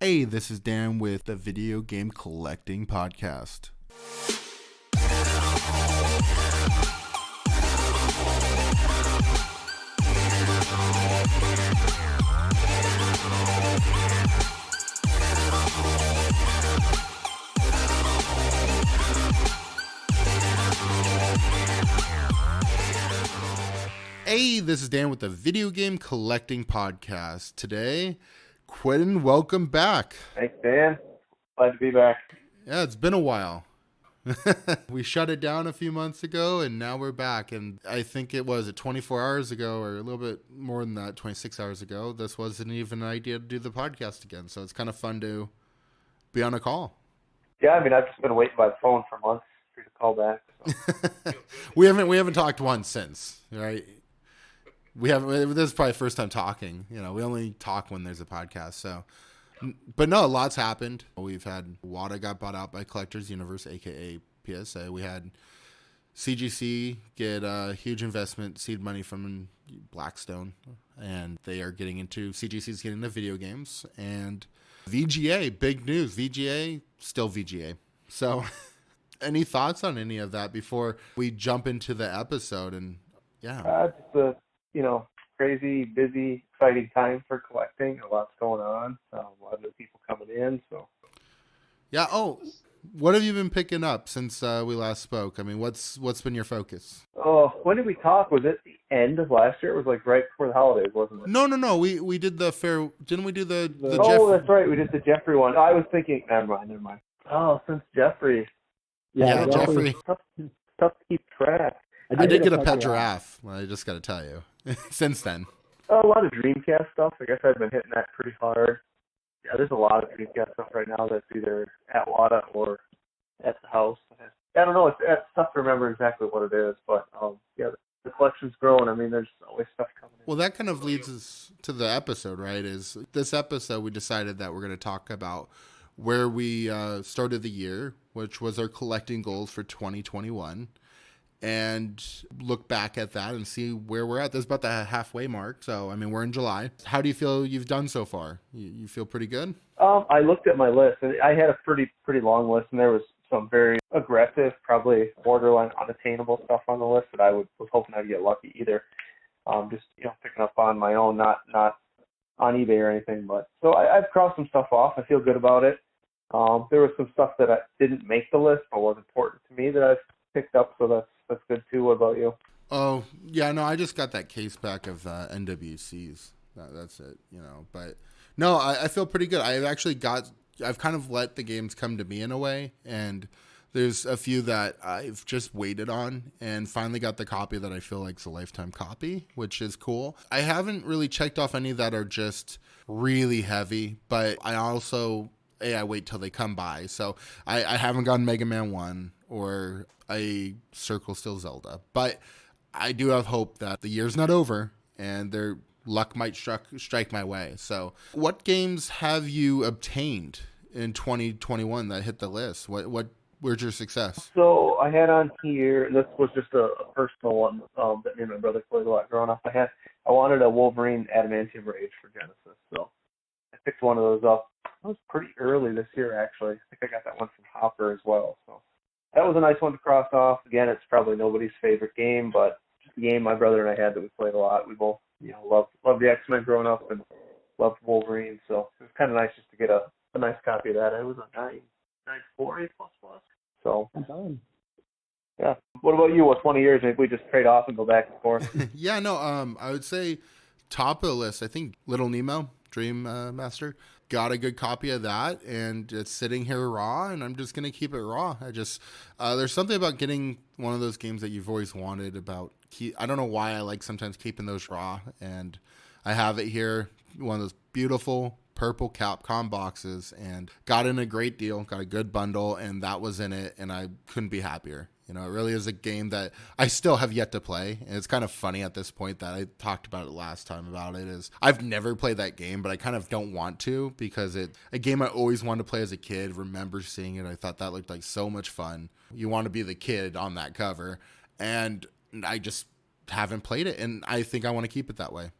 Hey, this is Dan with the Video Game Collecting Podcast. Hey, this is Dan with the Video Game Collecting Podcast. Today, Quinten, welcome back. Thanks, Dan. Glad to be back. Yeah, it's been a while. We shut it down a few months ago, and now we're back. And I think it was 24 hours ago, or a little bit more than that, 26 hours ago. This wasn't even an idea to do the podcast again. So it's kind of fun to be on a call. Yeah, I mean, I've just been waiting by the phone for months for you to call back. So. We haven't talked once since, right? This is probably the first time talking. You know, we only talk when there's a podcast. So, but no, a lot's happened. We've had WADA got bought out by Collectors Universe, aka PSA. We had CGC get a huge investment seed money from Blackstone, and they are getting into CGC's getting into video games. And VGA, big news. VGA, still VGA. So, any thoughts on any of that before we jump into the episode? And yeah, just a crazy, busy, exciting time for collecting. A lot's going on. A lot of new people coming in. So yeah. Oh, what have you been picking up since we last spoke? I mean, what's been your focus? Oh, when did we talk? Was it the end of last year? It was like right before the holidays, wasn't it? No. We did the fair. Didn't we do the Oh, that's right. We did the Jeffrey one. I was thinking. Never mind. Oh, since Jeffrey. Yeah, Jeffrey. Tough to keep track. I did get a pet giraffe. I just got to tell you. Since then. A lot of Dreamcast stuff. I guess I've been hitting that pretty hard. Yeah, there's a lot of Dreamcast stuff right now that's either at WADA or at the house. I don't know. It's tough to remember exactly what it is, but yeah, the collection's growing. I mean, there's always stuff coming in. Well, that kind of leads us to the episode, right? Is this episode we decided that we're going to talk about where we started the year, which was our collecting goals for 2021. And look back at that and see where we're at. There's about the halfway mark. So, I mean, we're in July. How do you feel you've done so far? You feel pretty good? I looked at my list, and I had a pretty long list, and there was some very aggressive, probably borderline unattainable stuff on the list that I was hoping I'd get lucky either. Just, picking up on my own, not on eBay or anything. But so I've crossed some stuff off. I feel good about it. There was some stuff that I didn't make the list, but was important to me that I've picked up, so that's good too. What about you? Oh, yeah, no, I just got that case back of NWCs. That's it, But no, I feel pretty good. I've kind of let the games come to me in a way, and there's a few that I've just waited on and finally got the copy that I feel like is a lifetime copy, which is cool. I haven't really checked off any that are just really heavy, but I also... I wait till they come by. So I haven't gotten Mega Man 1 or a Circle Still Zelda. But I do have hope that the year's not over and their luck might strike my way. So what games have you obtained in 2021 that hit the list? Where's your success? So I had on here, this was just a personal one that me and my brother played a lot growing up. I wanted a Wolverine Adamantium Rage for Genesis. So I picked one of those up. It was pretty early this year, actually. I think I got that one from Hopper as well. So that was a nice one to cross off. Again, it's probably nobody's favorite game, but just a game my brother and I had that we played a lot. We both, loved the X-Men growing up and loved Wolverine. So it was kind of nice just to get a nice copy of that. It was a 9.4 A++. So, yeah. What about you? What's one of yours? Maybe we just trade off and go back and forth. Yeah, no. I would say top of the list. I think Little Nemo, Dream Master. Got a good copy of that, and it's sitting here raw, and I'm just going to keep it raw. There's something about getting one of those games that you've always wanted about. I don't know why I like sometimes keeping those raw, and I have it here, one of those beautiful purple Capcom boxes, and got in a great deal, got a good bundle, and that was in it, and I couldn't be happier. It really is a game that I still have yet to play. And it's kind of funny at this point that I talked about it last time about it is I've never played that game, but I kind of don't want to because it's a game I always wanted to play as a kid. Remember seeing it. I thought that looked like so much fun. You want to be the kid on that cover. And I just haven't played it. And I think I want to keep it that way.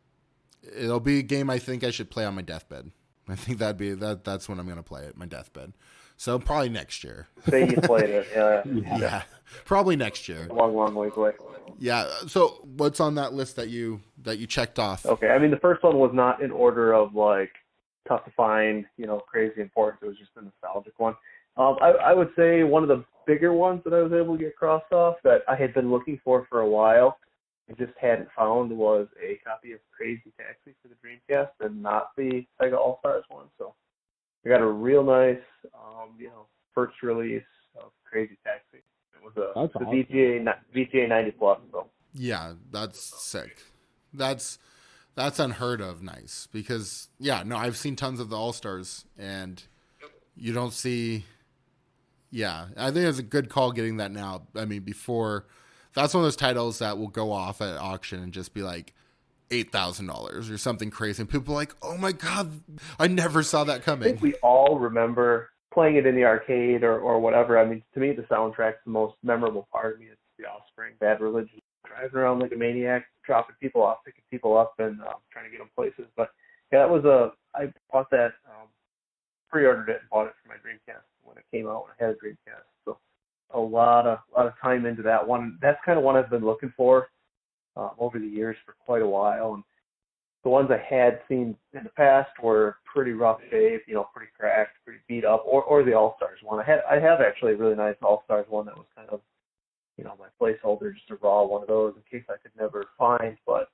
It'll be a game I think I should play on my deathbed. I think that's when I'm gonna play it, my deathbed. So probably next year. Say you played it. Yeah. Yeah, probably next year. A long, long ways away. Yeah. So what's on that list that you checked off? Okay. I mean, the first one was not in order of like tough to find, crazy important. It was just a nostalgic one. I would say one of the bigger ones that I was able to get crossed off that I had been looking for a while and just hadn't found was a copy of Crazy Taxi for the Dreamcast and not the Sega All-Stars one. So I got a real nice, first release of Crazy Taxi. It was the awesome. VGA 90 Plus. So. Yeah, that's sick. That's unheard of nice because I've seen tons of the All-Stars and you don't see. Yeah, I think it's a good call getting that now. I mean, before that's one of those titles that will go off at auction and just be like $8,000 or something crazy, and people are like, "Oh my god, I never saw that coming." I think we all remember playing it in the arcade or whatever. I mean, to me, the soundtrack's the most memorable part of me. It's The Offspring, Bad Religion, driving around like a maniac, dropping people off, picking people up, and trying to get them places. But yeah, I bought that, pre-ordered it and bought it for my Dreamcast when it came out when I had a Dreamcast. So a lot of time into that one. That's kind of one I've been looking for over the years for quite a while. And the ones I had seen in the past were pretty rough shape, pretty cracked, pretty beat up, or the All-Stars one. I have actually a really nice All-Stars one that was kind of, my placeholder, just a raw one of those in case I could never find. But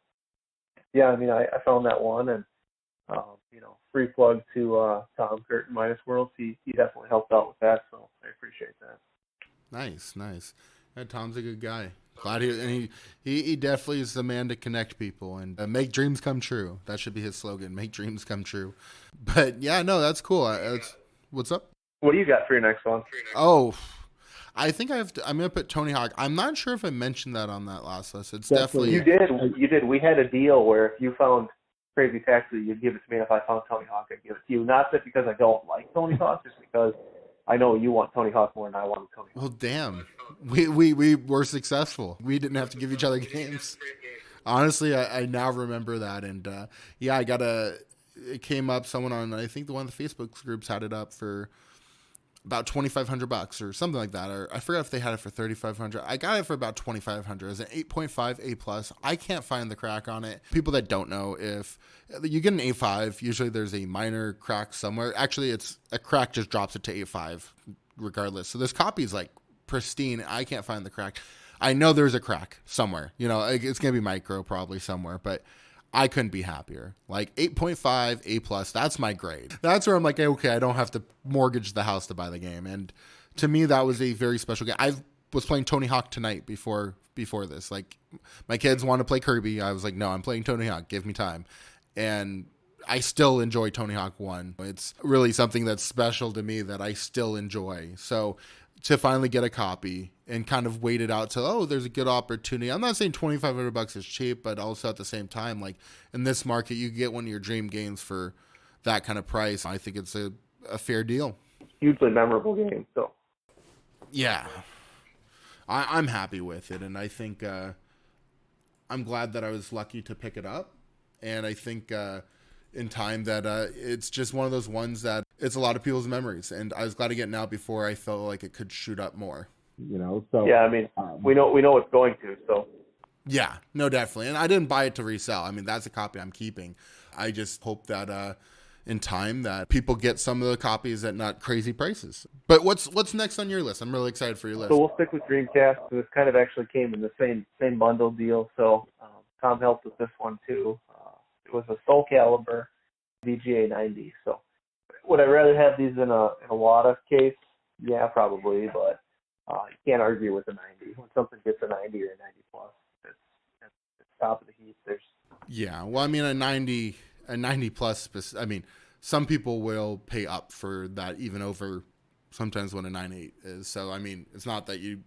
yeah, I mean, I found that one, and free plug to Tom Curtin, Minus Worlds. He definitely helped out with that, so I appreciate that. Nice. Yeah, Tom's a good guy. Glad he definitely is the man to connect people and make dreams come true. That should be his slogan: make dreams come true. But yeah, no, that's cool. What's up? What do you got for your next one? Oh, I think I'm gonna put Tony Hawk. I'm not sure if I mentioned that on that last list. It's definitely you did. We had a deal where if you found Crazy Taxi, you'd give it to me. If I found Tony Hawk, I'd give it to you. Not that because I don't like Tony Hawk, just because I know you want Tony Hawk more than I want Tony Hawk. Well, damn. We were successful. We didn't have to give each other games. Honestly, I now remember that. And it came up, someone on, I think one of the Facebook groups had it up for about $2,500 or something like that. Or I forgot if they had it for $3,500. I got it for about $2,500. It's an 8.5 A+. I can't find the crack on it. People that don't know, if you get an A5, usually there's a minor crack somewhere. Actually, it's a crack just drops it to A5 regardless. So this copy is like pristine. I can't find the crack. I know there's a crack somewhere. It's going to be micro probably somewhere, but I couldn't be happier. Like 8.5 A+, that's my grade. That's where I'm like, okay, I don't have to mortgage the house to buy the game. And to me, that was a very special game. I was playing Tony Hawk tonight before this. Like, my kids want to play Kirby. I was like, no, I'm playing Tony Hawk. Give me time. And I still enjoy Tony Hawk 1. It's really something that's special to me that I still enjoy. So to finally get a copy and kind of wait it out till, there's a good opportunity. I'm not saying $2,500 is cheap, but also at the same time, like in this market, you can get one of your dream games for that kind of price. I think it's a fair deal. Hugely memorable game. So yeah, I'm happy with it. And I think I'm glad that I was lucky to pick it up. And I think in time that it's just one of those ones that it's a lot of people's memories. And I was glad to get it out before I felt like it could shoot up more. So yeah, I mean, we know it's going to. So yeah, no, definitely. And I didn't buy it to resell. I mean, that's a copy I'm keeping. I just hope that in time that people get some of the copies at not crazy prices. But what's next on your list? I'm really excited for your list. So we'll stick with Dreamcast. This kind of actually came in the same bundle deal. So Tom helped with this one too. It was a Soul Calibur VGA 90. So would I rather have these in a WADA case? Yeah, probably. But you can't argue with a 90. When something gets a 90 or a 90 plus, it's top of the heap. Well, I mean, a 90 plus. I mean, some people will pay up for that, even over sometimes what a 9.8 is. So I mean, it's not that you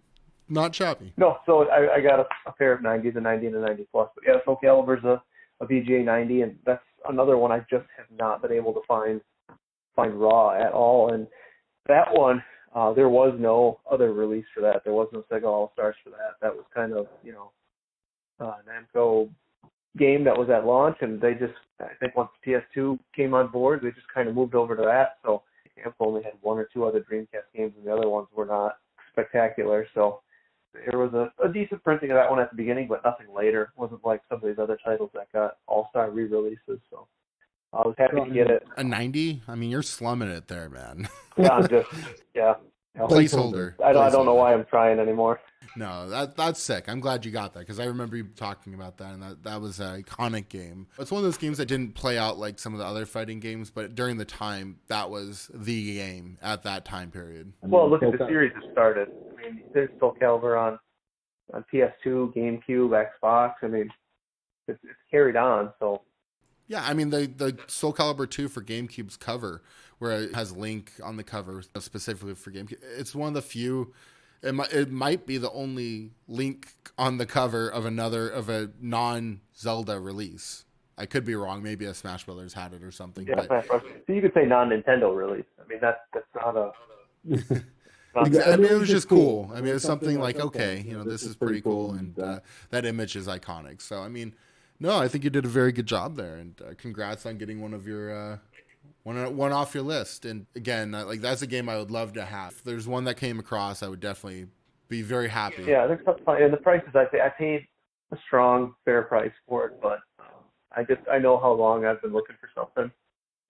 not choppy. No, so I got a pair of 90s, a 90 and a 90 plus. But yeah, Soul Calibur's a VGA 90, and that's another one I just have not been able to find raw at all. And that one, there was no other release for that. There was no Sega All Stars for that. That was kind of, Namco game that was at launch, and they just, I think once PS2 came on board, they just kind of moved over to that. So Camp only had one or two other Dreamcast games, and the other ones were not spectacular. So there was a decent printing of that one at the beginning, but nothing later. It wasn't like some of these other titles that got all-star re-releases. So I was happy to get it. A 90? I mean, you're slumming it there, man. Yeah, I'm just, yeah. Placeholder. I don't know why I'm trying anymore. No, that's sick. I'm glad you got that because I remember you talking about that, and that was an iconic game. It's one of those games that didn't play out like some of the other fighting games, but during the time, that was the game at that time period. Well, look at the series that started. I mean, there's Soul Calibur on PS2, GameCube, Xbox. I mean, it's carried on. So yeah, I mean the Soul Calibur 2 for GameCube's cover, where it has Link on the cover specifically for GameCube. It's one of the few. It might be the only Link on the cover of a non-Zelda release. I could be wrong. Maybe a Smash Brothers had it or something. Yeah, but so you could say non-Nintendo release. I mean, that's not a. I mean, it was just cool. I mean, it's something like, okay, this is pretty cool, and that image is iconic. So, I mean, no, I think you did a very good job there, and congrats on getting one of your one off your list. And again, like that's a game I would love to have. If there's one that came across, I would definitely be very happy. Yeah, I think that's fine. And the prices, I paid a strong, fair price for it, but I know how long I've been looking for something,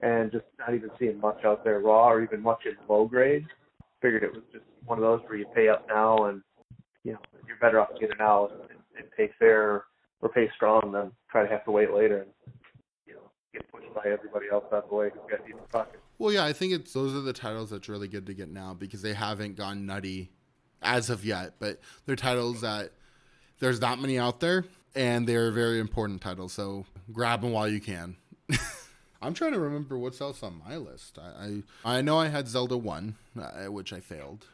and just not even seeing much out there raw or even much in low grade. Figured it was just one of those where you pay up now, and you're better off to get it now and pay fair or pay strong than try to have to wait later and get pushed by everybody else out of the way who's got deep pockets. Well, yeah, I think those are the titles that's really good to get now because they haven't gone nutty as of yet, but they're titles that there's not many out there, and they're very important titles, so grab them while you can. I'm trying to remember what's else on my list. I know I had Zelda 1, which I failed.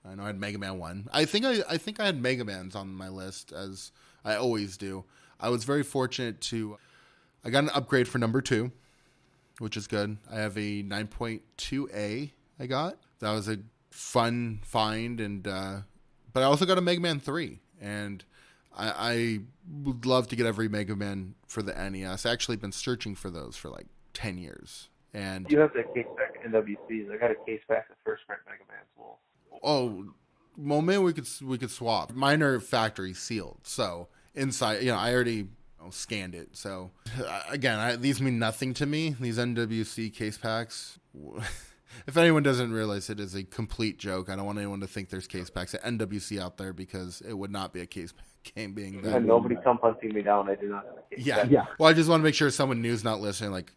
I know I had Mega Man 1. I think I had Mega Man's on my list, as I always do. I was very fortunate I got an upgrade for number 2, which is good. I have a 9.2A I got. That was a fun find, and but I also got a Mega Man 3, and I would love to get every Mega Man for the NES. I actually been searching for those for like 10 years. And you have that case back at NWC. I got a case back of first print Mega Man's. Well, maybe we could swap. Mine are factory sealed, so inside, I already scanned it. So again, these mean nothing to me. These NWC case packs. If anyone doesn't realize, it is a complete joke. I don't want anyone to think there's case packs at NWC out there because it would not be a case pack game being that. And nobody come hunting me down. I do not have a case pack. Yeah. Well, I just want to make sure someone new's not listening. Like,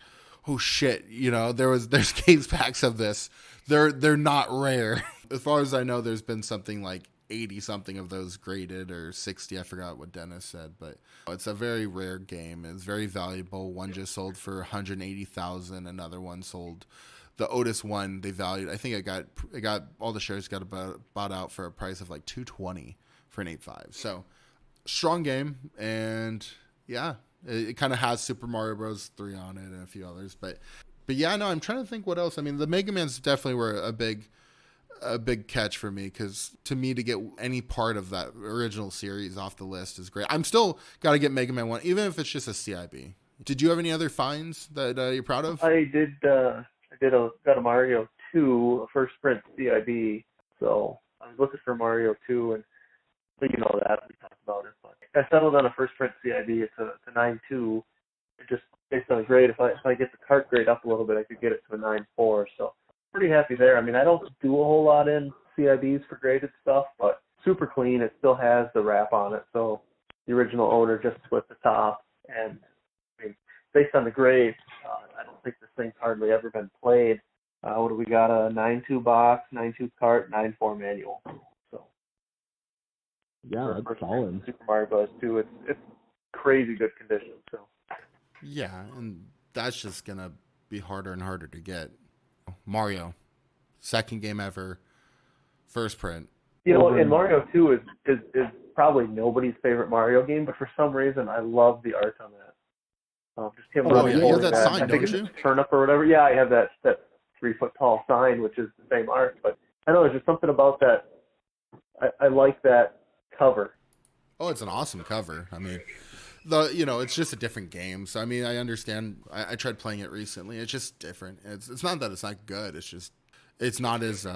oh shit, there's case packs of this. They're not rare. As far as I know, there's been something like 80 something of those graded, or 60. I forgot what Dennis said, but it's a very rare game. It's very valuable. One just sold for 180,000. Another one sold. The Otis one, they valued. I think it got all the shares got bought out for a price of like $220 for an 8.5. So strong game, and yeah, it kind of has Super Mario Bros. 3 on it and a few others, but yeah, no, I'm trying to think what else. I mean, the Mega Man's definitely were a big catch for me, because to me, to get any part of that original series off the list is great. I'm still got to get Mega Man 1, even if it's just a CIB. Did you have any other finds that you're proud of? I did. Got a Mario 2, a first print CIB. So I was looking for Mario 2, and you know that we talked about it. But I settled on a first print CIB. It's a 9.2. It just based on the grade. If I get the cart grade up a little bit, I could get it to a 9.4. So pretty happy there. I mean, I don't do a whole lot in CIBs for graded stuff, but super clean. It still has the wrap on it. So the original owner just split the top, and I mean, based on the grade, I don't think this thing's hardly ever been played. What do we got? A 9.2 box, 9.2 cart, 9.4 manual. So yeah, that's solid. Super Mario Bros. 2, it's crazy good condition. So yeah, and that's just gonna be harder and harder to get. Mario, second game ever, first print. And Mario 2 is probably nobody's favorite Mario game, but for some reason I love the art on that. Just him running. You have that sign, I think don't you? It's Turnip or whatever. Yeah, I have that 3-foot tall sign, which is the same art. But I know there's just something about that. I like that cover. Oh, it's an awesome cover. I mean, it's just a different game. So I mean, I understand. I tried playing it recently. It's just different. It's not that it's not good. It's not as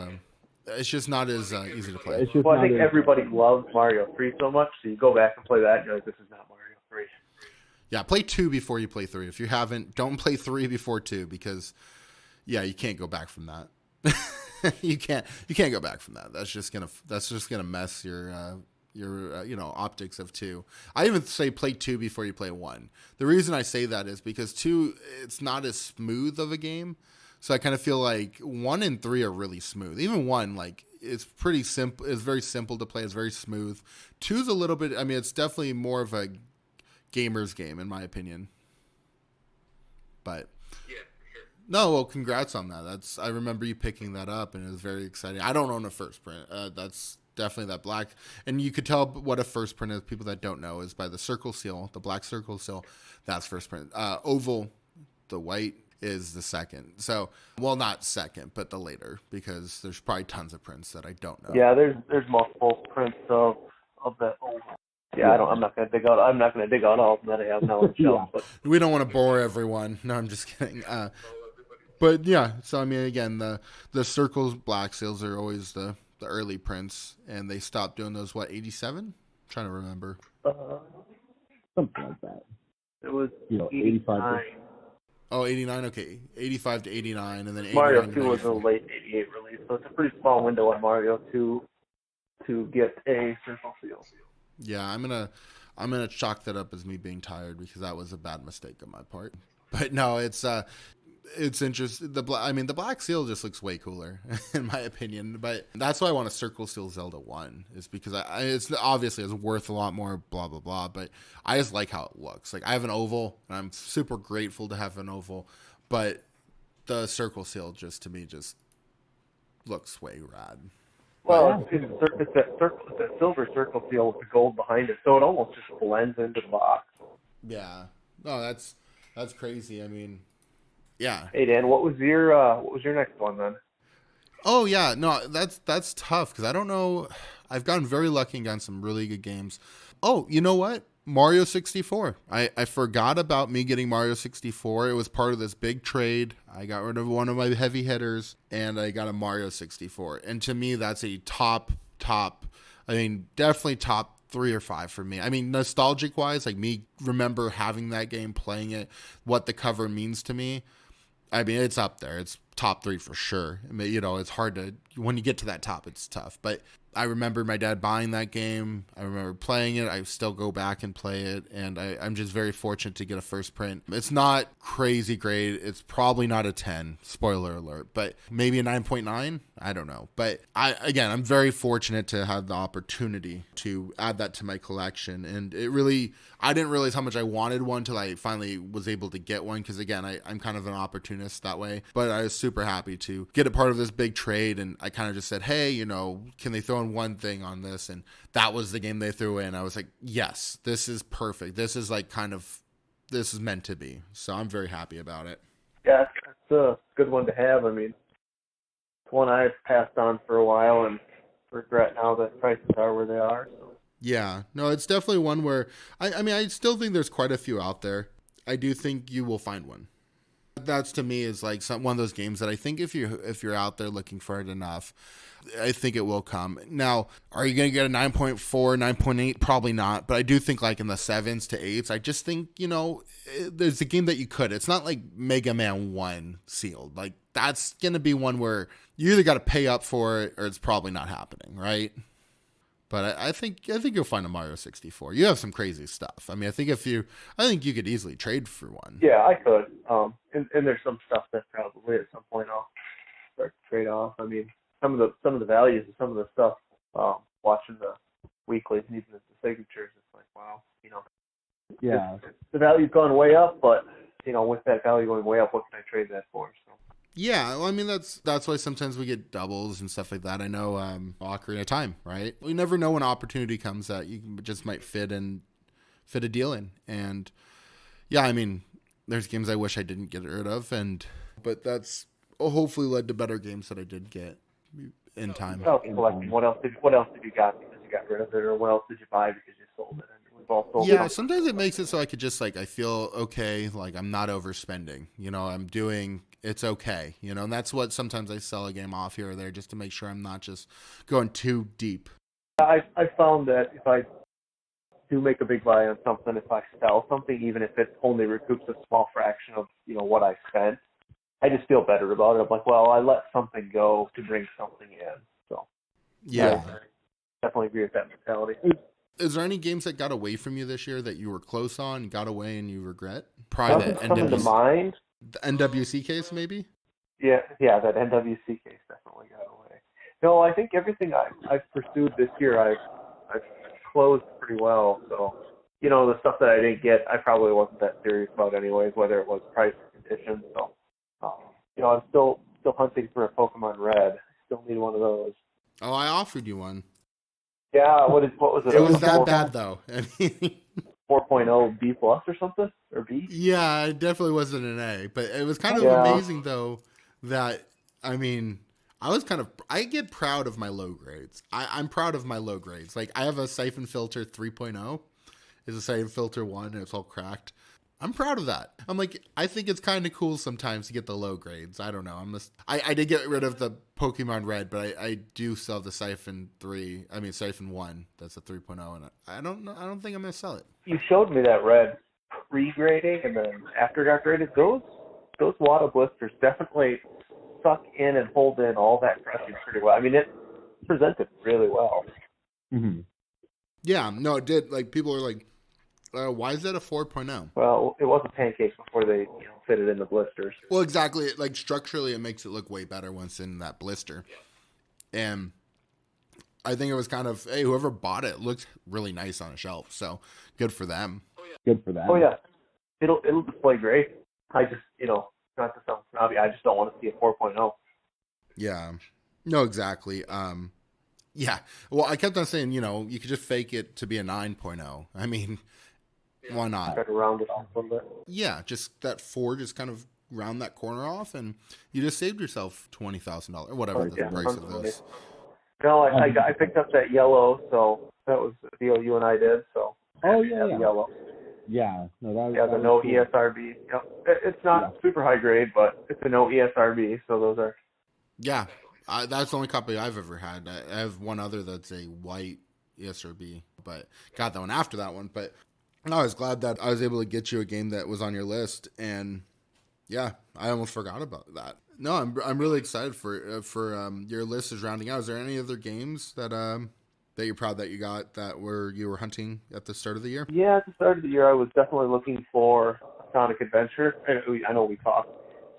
it's just not as easy to play. It's just Well, I not think as- everybody loves Mario 3 so much, so you go back and play that, and you're like, this is not Mario 3. Yeah, play 2 before you play 3. If you haven't, don't play 3 before 2 because you can't go back from that. you can't go back from that. That's just gonna mess your optics of 2. I even say play 2 before you play 1. The reason I say that is because 2, it's not as smooth of a game. So I kind of feel like 1 and 3 are really smooth. Even 1, like, it's pretty simple. It's very simple to play. It's very smooth. 2 is a little bit. I mean, it's definitely more of a gamer's game in my opinion. But no, well, congrats on that. I remember you picking that up, and it was very exciting. I don't own a first print. That's definitely that black, and you could tell what a first print is. People that don't know is by the circle seal, the black circle seal. That's first print. Oval, the white is the second. So, well, not second, but the later, because there's probably tons of prints that I don't know. Yeah, there's multiple prints of that oval. Yeah, I'm not gonna dig out all of them that I have now on the shelf. But We don't want to bore everyone. No, I'm just kidding. But yeah, so I mean, again, the circles black seals are always the early prints, and they stopped doing those. What, 87? Trying to remember. something like that. it was 85. Oh, 89. Okay, 85 to 89, and then 89 Mario to 2 was a 94. late 88 release, so it's a pretty small window on Mario 2 to get a circle seal. Yeah, I'm gonna chalk that up as me being tired because that was a bad mistake on my part. But no, it's interesting. The black seal just looks way cooler in my opinion. But that's why I want a circle seal Zelda 1 is because it's obviously it's worth a lot more. Blah blah blah. But I just like how it looks. Like I have an oval, and I'm super grateful to have an oval. But the circle seal just to me just looks way rad. Well, it's that silver circle seal with the gold behind it, so it almost just blends into the box. Yeah. No, that's crazy. I mean, yeah. Hey Dan, what was your next one then? Oh yeah, no, that's tough because I don't know. I've gotten very lucky and gotten some really good games. Oh, you know what? Mario 64. I forgot about me getting Mario 64. It was part of this big trade. I got rid of one of my heavy hitters, and I got a Mario 64. And to me, that's a top. I mean, definitely top 3 or 5 for me. I mean, nostalgic wise, like me remember having that game, playing it, what the cover means to me. I mean, it's up there. It's top 3 for sure. I mean, it's hard to, when you get to that top, it's tough. But I remember my dad buying that game. I remember playing it. I still go back and play it. And I'm just very fortunate to get a first print. It's not crazy great. It's probably not a 10, spoiler alert, but maybe a 9.9. I don't know. But I'm very fortunate to have the opportunity to add that to my collection. And I didn't realize how much I wanted one till I finally was able to get one. Because again, I'm kind of an opportunist that way. But I was super happy to get a part of this big trade. And I kind of just said, hey, can they throw in one thing on this? And that was the game they threw in. I was like, yes, this is perfect. This is this is meant to be. So I'm very happy about it. Yeah, it's a good one to have. I mean, it's one I've passed on for a while and regret now that prices are where they are. So. Yeah, no, it's definitely one where I still think there's quite a few out there. I do think you will find one. That's to me is like one of those games that I think if you're out there looking for it enough, I think it will come. Now, are you going to get a 9.4, 9.8? Probably not, but I do think like in the 7s to 8s, I just think, there's a game that you could. It's not like Mega Man 1 sealed. Like that's going to be one where you either got to pay up for it or it's probably not happening, right? But I think you'll find a Mario 64. You have some crazy stuff. I mean, I think you could easily trade for one. Yeah, I could. And there's some stuff that probably at some point I'll start to trade off. I mean, some of the values of some of the stuff. Watching the weeklies and even the signatures, it's like wow, Yeah. the value's gone way up, but with that value going way up, what can I trade that for? So. Yeah, well, I mean that's why sometimes we get doubles and stuff like that. I know Ocarina of Time, right? We never know when opportunity comes that you just might fit a deal in. And yeah, I mean, there's games I wish I didn't get rid of, but that's hopefully led to better games that I did get in time. Well, collecting. What else did you got because you got rid of it, or what else did you buy because you sold it? also. Yeah, sometimes it makes it so I could just like I feel okay, like I'm not overspending. It's okay. And that's what sometimes I sell a game off here or there just to make sure I'm not just going too deep. I found that if I do make a big buy on something, if I sell something, even if it only recoups a small fraction of what I spent, I just feel better about it. I'm like, well, I let something go to bring something in. So Yeah. I definitely agree with that mentality. Is there any games that got away from you this year that you were close on, got away, and you regret? Probably Nothing's the coming to mind. The NWC case, maybe? Yeah, that NWC case definitely got away. No, I think everything I've pursued this year, I've closed pretty well. So, the stuff that I didn't get, I probably wasn't that serious about anyways, whether it was price or condition. So, I'm still hunting for a Pokemon Red. Still need one of those. Oh, I offered you one. Yeah, what was it? It was that bad, though. 4.0 B plus or something? Or B? Yeah, it definitely wasn't an A. But it was kind of amazing, though, that, I get proud of my low grades. I'm proud of my low grades. Like, I have a Siphon Filter 3.0. It's a Siphon Filter 1, and it's all cracked. I'm proud of that. I'm like, I think it's kind of cool sometimes to get the low grades. I don't know. I did get rid of the Pokemon Red, but I do still have the Siphon 1. That's a 3.0, and I don't know. I don't think I'm going to sell it. You showed me that Red pre-grading and then after it got graded. Those Wada blisters definitely suck in and hold in all that crushing pretty well. I mean, it presented really well. Mm-hmm. Yeah, no, it did. Like, people are like, why is that a 4.0? Well, it was a pancake before they fit it in the blisters. Well, exactly. Like, structurally, it makes it look way better once in that blister. And I think it was kind of, hey, whoever bought it looked really nice on a shelf. So, good for them. Good for that. Oh, yeah. It'll display great. I just, not to sound snobby, I just don't want to see a 4.0. Yeah. No, exactly. Yeah. Well, I kept on saying, you could just fake it to be a 9.0. I mean, why not? Try to round it off a little bit. Yeah, just that 4, just kind of round that corner off, and you just saved yourself $20,000 or whatever the price of those. No, I picked up that yellow, so that was the deal you and I did. So yeah. Yellow. Yeah, no, the no cool. ESRB. Yep. It's not super high grade, but it's a no ESRB, so those are. Yeah, that's the only copy I've ever had. I have one other that's a white ESRB, but got that one after that one. But I was glad that I was able to get you a game that was on your list, and yeah, I almost forgot about that. No, I'm really excited for your list is rounding out. Is there any other games that you're proud that you got that you were hunting at the start of the year? Yeah, at the start of the year, I was definitely looking for Sonic Adventure. I know we talked.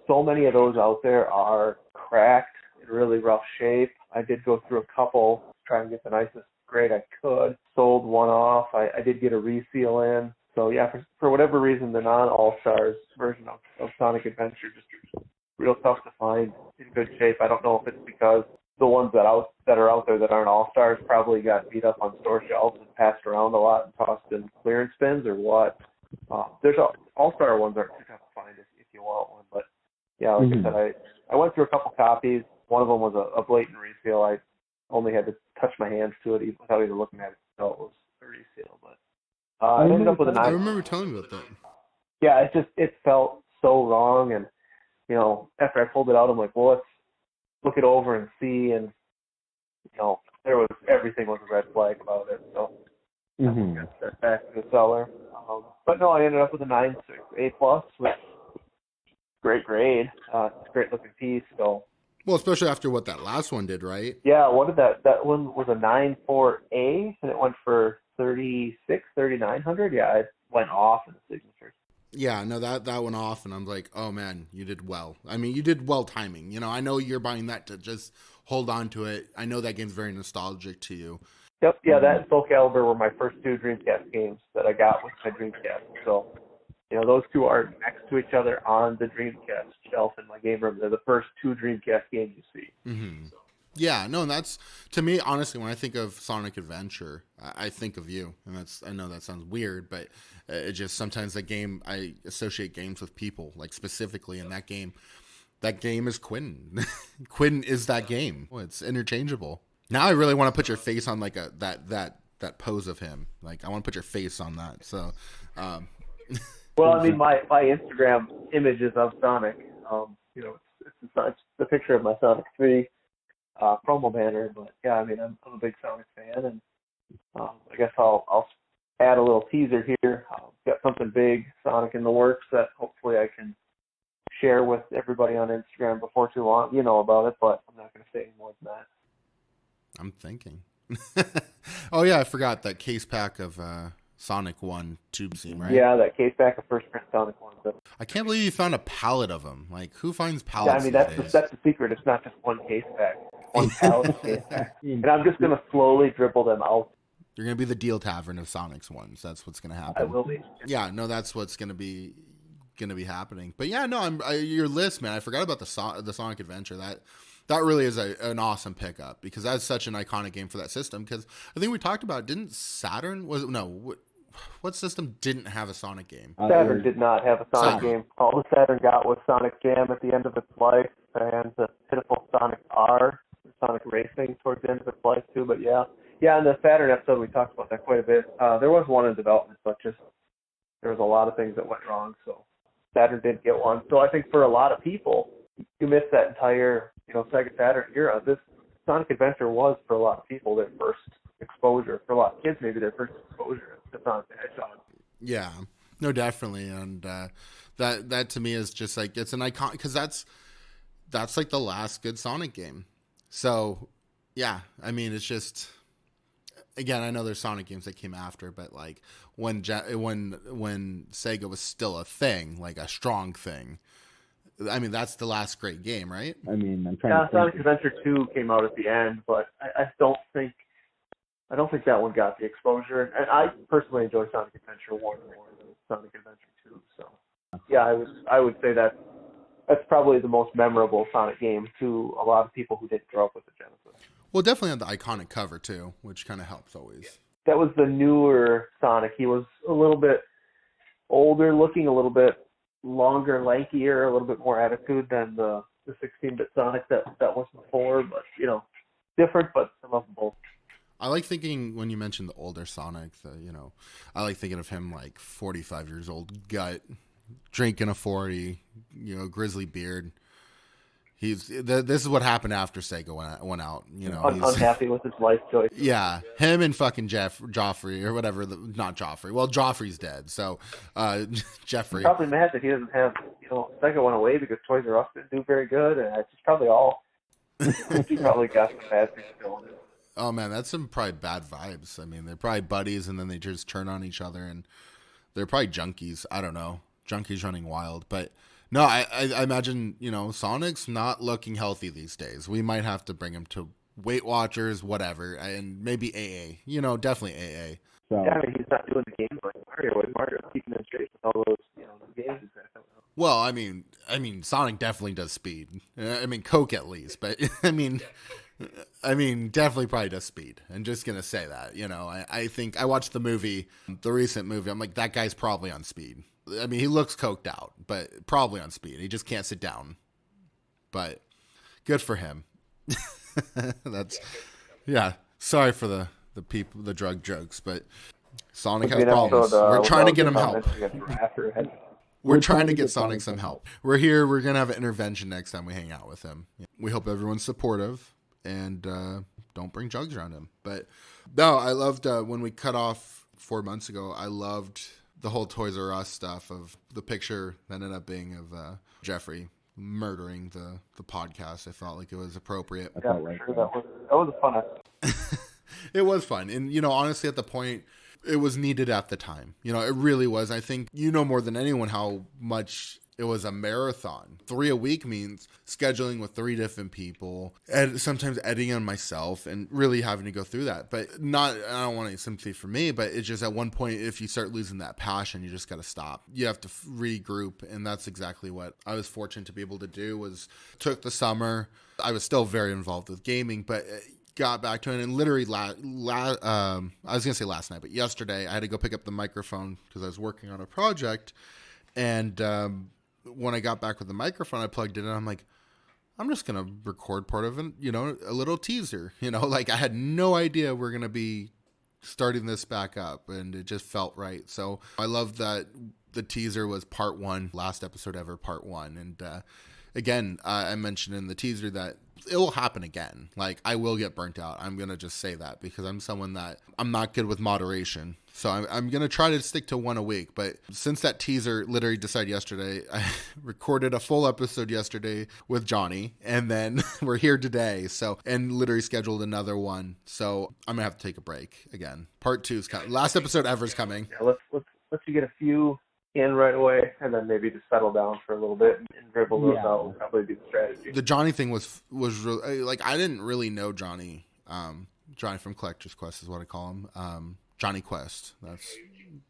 So many of those out there are cracked, in really rough shape. I did go through a couple, try and get the nicest grade I could. Sold one off. I did get a reseal in. So yeah, for whatever reason, the non-All-Stars version of Sonic Adventure just real tough to find in good shape. I don't know if it's because the ones that are out there that aren't All-Stars probably got beat up on store shelves and passed around a lot and tossed in clearance bins or what. There's All-Star ones aren't too tough to find if you want one. But yeah, like I said, I went through a couple copies. One of them was a blatant reseal. I only had to touch my hands to it without even looking at it. So it was a reseal. But I ended up with a 9. I remember telling you about that. Yeah, it felt so wrong. And, after I pulled it out, I'm like, well, let's look it over and see. And, everything was a red flag about it. So I got sent back to the seller. But no, I ended up with a 9.6 A+, which great grade. It's a great looking piece. So. Well, especially after what that last one did, right? Yeah, what did that one was a 9.4A, and it went for 3,900. Yeah, it went off in the signatures. Yeah, no, that went off, and I'm like, oh man, you did well. I mean, you did well timing. I know you're buying that to just hold on to it. I know that game's very nostalgic to you. Yep, yeah, that and Soul Calibur were my first 2 Dreamcast games that I got with my Dreamcast. So, those 2 are next to each other on the Dreamcast shelf in my game room. They're the first 2 Dreamcast games you see. Mm-hmm. Yeah, no, and that's, to me, honestly, when I think of Sonic Adventure, I think of you. And I know that sounds weird, but it just, sometimes I associate games with people, like specifically in that game is Quinten. Quinten is that game. It's interchangeable. Now I really want to put your face on like that that pose of him. Like, I want to put your face on that. So, Well, I mean, my Instagram images of Sonic, you know, it's the picture of my Sonic 3 promo banner. But yeah, I mean, I'm a big Sonic fan, and I guess I'll add a little teaser here. Got something big Sonic in the works that hopefully I can share with everybody on Instagram before too long. You know about it, but I'm not going to say any more than that. I'm thinking. Oh yeah, I forgot that case pack of Sonic 1 tube scene, right? Yeah, that case back of first print Sonic 1. I can't believe you found a pallet of them. Like, who finds Yeah, pallets I mean, these that's days? the secret. It's not just one case pack, one pallet case pack. And I'm just going to slowly dribble them out. You're going to be the deal tavern of Sonic's ones. That's what's going to happen. I will be. Yeah, no, that's what's going to be happening. But yeah, no, your list, man. I forgot about the Sonic Adventure. That really is an awesome pickup because that's such an iconic game for that system. Because I think we talked about, didn't Saturn what system didn't have a Sonic game? Saturn did not have a Sonic game. All the Saturn got was Sonic Jam at the end of its life, and the pitiful Sonic R, Sonic Racing towards the end of its life too. But yeah, in the Saturn episode we talked about that quite a bit. There was one in development, but just there was a lot of things that went wrong, so Saturn didn't get one. So I think for a lot of people, you missed that entire Sega Saturn era. This Sonic Adventure was for a lot of people their first exposure. For a lot of kids, maybe their first exposure to Sonic the Hedgehog. Yeah, no, definitely, and that to me is just like it's an icon because that's like the last good Sonic game. So yeah, I mean it's just again I know there's Sonic games that came after, but like when Sega was still a thing, like a strong thing. I mean that's the last great game, right? I mean I'm trying to Sonic Adventure 2 came out at the end, but I don't think that one got the exposure. And I personally enjoy Sonic Adventure 1 more than Sonic Adventure 2. So, yeah, I would say that's probably the most memorable Sonic game to a lot of people who didn't grow up with the Genesis. Well, definitely on the iconic cover too, which kind of helps always. That was the newer Sonic. He was a little bit older looking, a little bit longer, lankier, a little bit more attitude than the 16-bit Sonic that was before. But, different, but I love them both. I like thinking when you mentioned the older Sonic, I like thinking of him like 45 years old, gut, drinking a 40, grizzly beard. This is what happened after Sega went out. He's unhappy with his life choice. Yeah, him and fucking Joffrey or whatever. Not Joffrey. Well, Joffrey's dead, so Jeffrey. He's probably mad that he doesn't have Sega went away because Toys R Us didn't do very good, and it's just probably all. He probably got some bad things going. Oh man, that's some probably bad vibes. I mean, they're probably buddies, and then they just turn on each other, and they're probably junkies. I don't know, junkies running wild. But no, I imagine Sonic's not looking healthy these days. We might have to bring him to Weight Watchers, whatever, and maybe AA. Definitely AA. So, yeah, I mean, he's not doing the games like Mario. Mario's keeping him straight with all those games. Well, I mean, Sonic definitely does speed. I mean, Coke at least, but I mean, definitely probably does speed. I'm just going to say that, I think I watched the recent movie. I'm like, that guy's probably on speed. I mean, he looks coked out, but probably on speed. He just can't sit down, but good for him. Yeah. Sorry for the drug jokes, but Sonic has problems. We're trying to get him help. We're trying to get Sonic some help. We're here. We're going to have an intervention next time we hang out with him. We hope everyone's supportive and don't bring drugs around him. But no, I loved when we cut off 4 months ago, I loved the whole Toys R Us stuff of the picture that ended up being of Jeffrey murdering the podcast. I felt like it was appropriate. Yeah, sure. That was fun. It was fun. And, honestly, at the point, it was needed at the time. It really was. I think more than anyone how much it was a marathon. 3 a week means scheduling with 3 different people and sometimes editing on myself and really having to go through that. But I don't want any sympathy for me, but it's just at one point, if you start losing that passion, you just got to stop. You have to regroup. And that's exactly what I was fortunate to be able to do took the summer. I was still very involved with gaming, but got back to it, and literally I was gonna say last night, but yesterday I had to go pick up the microphone because I was working on a project, and when I got back with the microphone, I plugged it in. I'm like, I'm just gonna record part of it, a little teaser, like I had no idea we're gonna be starting this back up, and it just felt right. So I love that the teaser was part 1, last episode ever, part 1. And again, I mentioned in the teaser that it will happen again. Like, I will get burnt out. I'm going to just say that because I'm someone that I'm not good with moderation. So I'm going to try to stick to 1 a week. But since that teaser literally decided yesterday, I recorded a full episode yesterday with Johnny, and then we're here today. So, and literally scheduled another one. So I'm going to have to take a break again. Part 2 is coming. Last episode ever is coming. Yeah, let's you get a few in right away, and then maybe just settle down for a little bit and dribble those out will probably be the strategy. The Johnny thing was really, like, I didn't really know Johnny. Johnny from Collector's Quest is what I call him. Johnny Quest. That's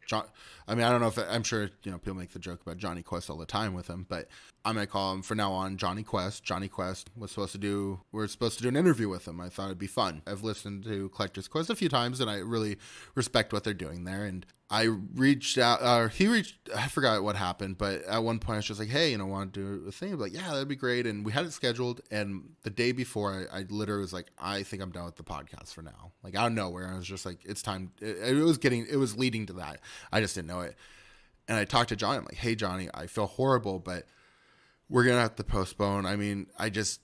John. I mean, I don't know if I'm sure people make the joke about Johnny Quest all the time with him, but I'm gonna call him for now on Johnny Quest. Johnny Quest we're supposed to do an interview with him. I thought it'd be fun. I've listened to Collector's Quest a few times, and I really respect what they're doing there. And I reached out, I forgot what happened, but at one point I was just like, hey, want to do a thing? Like, yeah, that'd be great. And we had it scheduled. And the day before, I literally was like, I think I'm done with the podcast for now. Like, out of nowhere, I was just like, it's time. It was leading to that. I just didn't know it. And I talked to Johnny. I'm like, hey, Johnny, I feel horrible, but we're going to have to postpone. I mean, I just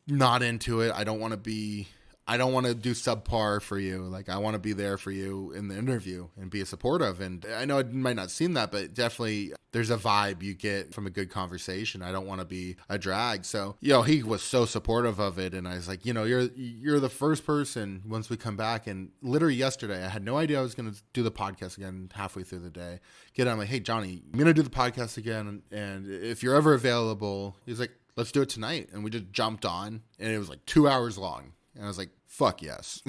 not into it. I don't want to do subpar for you. Like, I want to be there for you in the interview and be supportive. And I know it might not seem that, but definitely there's a vibe you get from a good conversation. I don't want to be a drag. So, he was so supportive of it. And I was like, you're the first person once we come back. And literally yesterday, I had no idea I was going to do the podcast again halfway through the day. I'm like, hey, Johnny, I'm going to do the podcast again. And if you're ever available, he's like, let's do it tonight. And we just jumped on, and it was like 2 hours long. And I was like, fuck yes.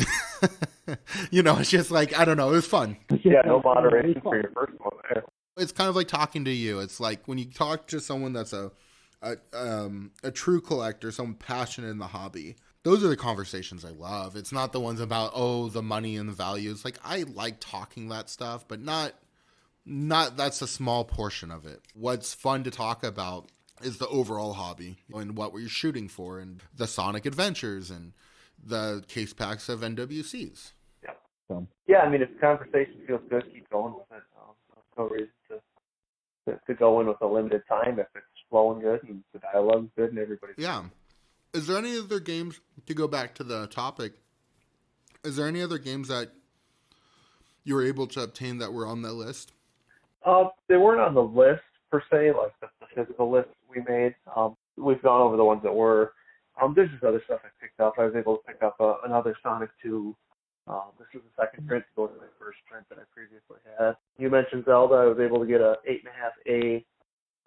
It's just like, I don't know. It was fun. Yeah, no moderation for your first one there. It's kind of like talking to you. It's like when you talk to someone that's a true collector, someone passionate in the hobby. Those are the conversations I love. It's not the ones about, the money and the values. Like, I like talking that stuff, but not that's a small portion of it. What's fun to talk about is the overall hobby and what we're shooting for, and the Sonic adventures and the case packs of NWCs. Yeah. Yeah, I mean, if the conversation feels good, keep going with it. There's no reason to go in with a limited time if it's flowing good and the dialogue's good and everybody's good. Is there any other games, to go back to the topic, is there any other games that you were able to obtain that were on that list? They weren't on the list per se, like the physical list we made. We've gone over the ones that were. There's just other stuff I picked up. I was able to pick up another Sonic 2. This is the second print to go to my first print that I previously had. You mentioned Zelda. I was able to get a 8.5A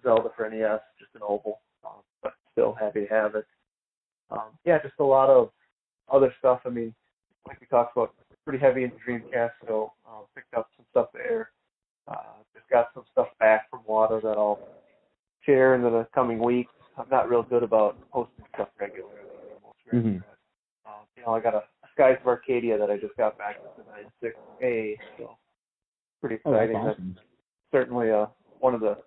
Zelda for NES, just an oval, but still happy to have it. Just a lot of other stuff. I mean, like we talked about, pretty heavy into Dreamcast, so picked up some stuff there. Just got some stuff back from Water that I'll share in the coming weeks. I'm not real good about posting stuff regularly. I got a Skies of Arcadia that I just got back with the 9.6A, so pretty exciting. That's awesome. That's certainly one of the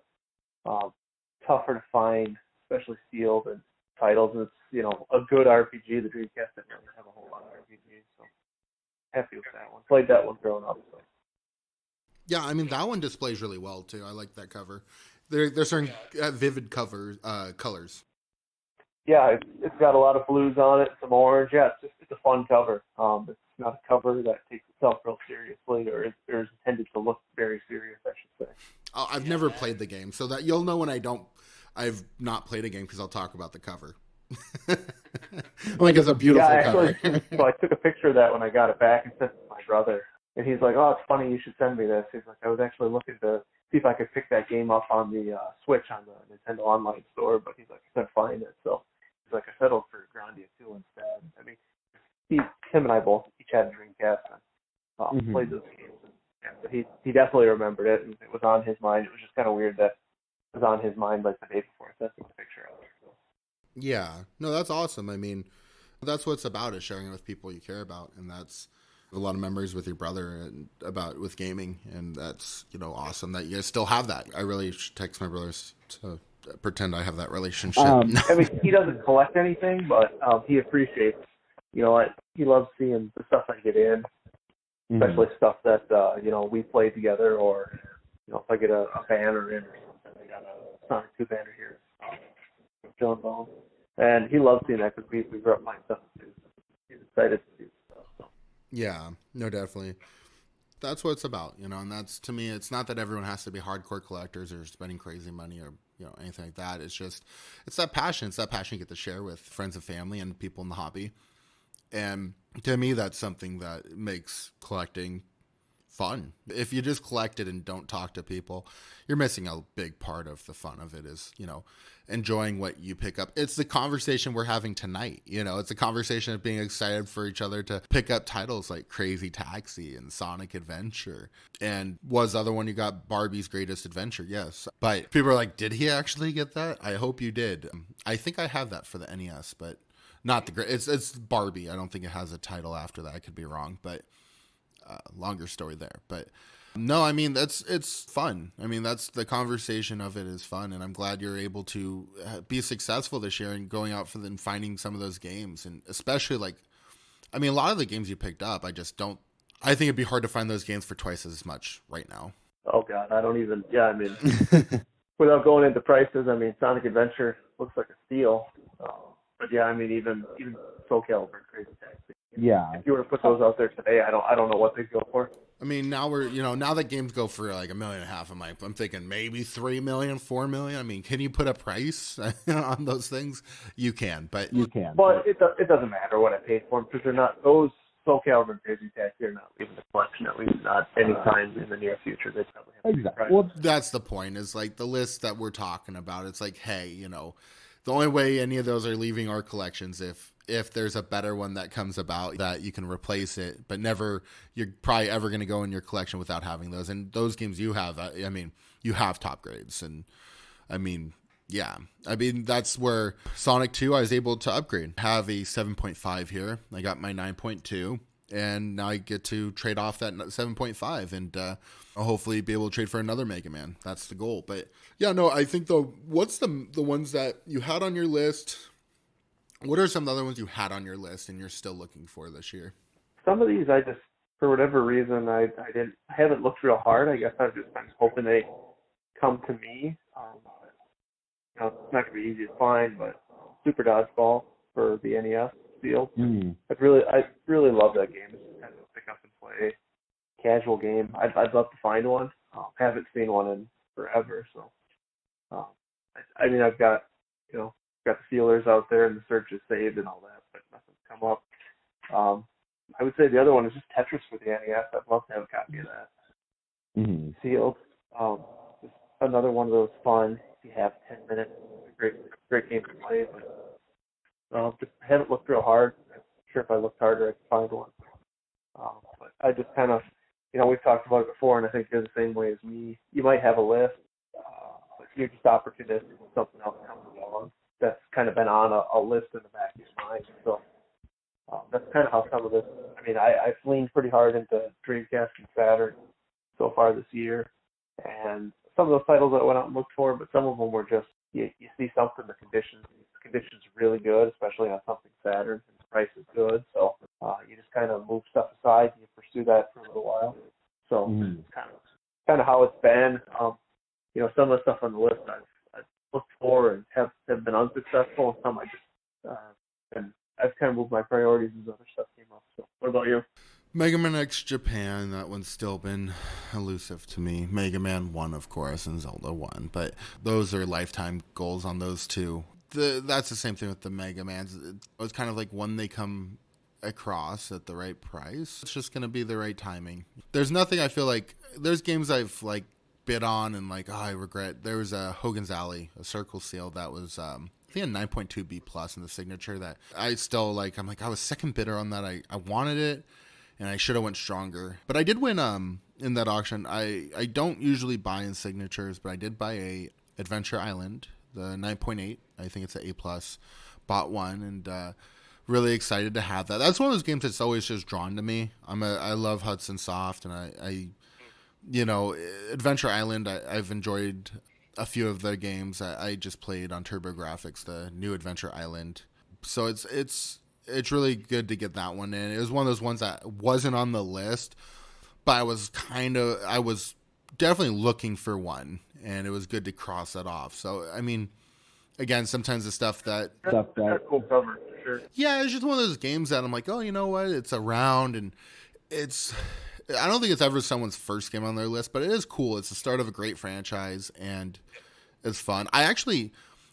tougher to find, especially sealed and titles. And it's a good RPG. The Dreamcast didn't really have a whole lot of RPGs, so happy with that one. Played that one growing up. So. Yeah, I mean, that one displays really well too. I like that cover. There's certain vivid colors. Yeah, it's got a lot of blues on it, some orange. Yeah, it's a fun cover. It's not a cover that takes itself real seriously or is intended to look very serious, I should say. I've never played the game, so that you'll know when I've not played a game because I'll talk about the cover. Like, it's a beautiful cover. So I took a picture of that when I got it back and sent it to my brother. And he's like, oh, it's funny, you should send me this. He's like, I was actually looking to see if I could pick that game up on the Switch on the Nintendo Online store, but he's like, I couldn't find it. So he's like, I settled for Grandia 2 instead. I mean, him and I both each had a Dreamcast and played those games. And so he definitely remembered it, and it was on his mind. It was just kind of weird that it was on his mind like the day before I sent him the picture of it. So. Yeah. No, that's awesome. I mean, that's what it's about, is sharing it with people you care about, and that's a lot of memories with your brother and with gaming, and that's awesome that you guys still have that. I really should text my brothers to pretend I have that relationship. I mean, he doesn't collect anything, but he appreciates. He loves seeing the stuff I get in. especially stuff that we play together, or if I get a banner in or something. I got a Sonic 2 banner here from John Bone, and he loves seeing that because we grew up playing stuff too. He's excited to do stuff. So. Yeah, no, definitely. That's what it's about, and that's, to me, it's not that everyone has to be hardcore collectors or spending crazy money or anything like that. It's that passion. It's that passion you get to share with friends and family and people in the hobby. And to me, that's something that makes collecting fun. If you just collect it and don't talk to people, you're missing a big part of the fun of it, is, enjoying what you pick up. It's the conversation we're having tonight. It's a conversation of being excited for each other to pick up titles like Crazy Taxi and Sonic Adventure. And was the other one you got, Barbie's Greatest Adventure? Yes. But people are like, did he actually get that? I hope you did. I think I have that for the NES, but not the great. It's Barbie. I don't think it has a title after that. I could be wrong, but longer story there. But no, I mean, it's fun. I mean, that's the conversation of it is fun, and I'm glad you're able to be successful this year and going out and finding some of those games, and especially a lot of the games you picked up, I think it'd be hard to find those games for twice as much right now. Oh God, I don't even. Yeah, I mean, without going into prices, I mean, Sonic Adventure looks like a steal. But yeah, I mean, even Soul Calibur and Crazy Taxi. Yeah. If you were to put those out there today, I don't know what they'd go for. I mean, now now that games go for like $1.5 million, I'm thinking maybe 3 million, 4 million. I mean, can you put a price on those things? You can, but you can. But it doesn't matter what I paid for them, because they're not, those Soul Calibur and Crazy Taxi are not leaving the collection, at least not anytime in the near future. They probably have exactly. Well, that's the point, is like the list that we're talking about. It's like, hey, the only way any of those are leaving our collections if there's a better one that comes about that you can replace it, but never, you're probably ever going to go in your collection without having those. And those games you have, I mean, you have top grades. And I mean, yeah, I mean, that's where Sonic 2, I was able to upgrade. Have a 7.5 here. I got my 9.2. And now I get to trade off that 7.5 and I'll hopefully be able to trade for another Mega Man. That's the goal. But yeah, no, I think what's the ones that you had on your list? What are some of the other ones you had on your list and you're still looking for this year? Some of these I just, for whatever reason, I haven't looked real hard. I guess I'm hoping they come to me. It's not going to be easy to find, but Super Dodgeball for the NES field. I really love that game. It's just kind of a pick up and play casual game. I'd love to find one. Haven't seen one in forever, so I mean, I've got got the feelers out there and the search is saved and all that, but nothing's come up. I would say the other one is just Tetris for the NES. I'd love to have a copy of that. Sealed. Just another one of those fun. If you have 10 minutes, great game to play, but just haven't looked real hard. I'm sure if I looked harder, I could find one. But I just kind of, we've talked about it before, and I think you're the same way as me. You might have a list, but you're just opportunistic when something else comes along. That's kind of been on a list in the back of your mind. So that's kind of how some of this, I mean, I've leaned pretty hard into Dreamcast and Saturn so far this year. And some of those titles I went out and looked for, but some of them were just, you see something, the conditions are really good, especially on something Saturn, and the price is good. So you just kind of move stuff aside and you pursue that for a little while. So it's kind of how it's been. Some of the stuff on the list I've looked for and have been unsuccessful, and some I just and I've kind of moved my priorities as other stuff came up. So what about you? Mega Man X Japan, that one's still been elusive to me. Mega Man 1, of course, and Zelda 1, but those are lifetime goals on those two. That's the same thing with the Mega Mans. It's kind of like when they come across at the right price, it's just going to be the right timing. There's nothing, I feel like, there's games I've like bid on and like, I regret. There was a Hogan's Alley, a Circle Seal that was, I think a 9.2 B plus in the signature that I still like. I'm like, I was second bidder on that. I wanted it and I should have went stronger, but I did win, in that auction. I don't usually buy in signatures, but I did buy a Adventure Island, the 9.8. I think it's an A plus. Bought one and, really excited to have that. That's one of those games that's always just drawn to me. I love Hudson Soft, and I Adventure Island. I've enjoyed a few of their games. I just played on TurboGrafx the new Adventure Island, so it's it's really good to get that one in. It was one of those ones that wasn't on the list, but I was definitely looking for one, and it was good to cross that off. So, I mean, again, sometimes the stuff that That's cool cover, for sure. yeah, it's just one of those games that I'm like, oh, you know what? It's around, and I don't think it's ever someone's first game on their list, but it is cool. It's the start of a great franchise, and it's fun.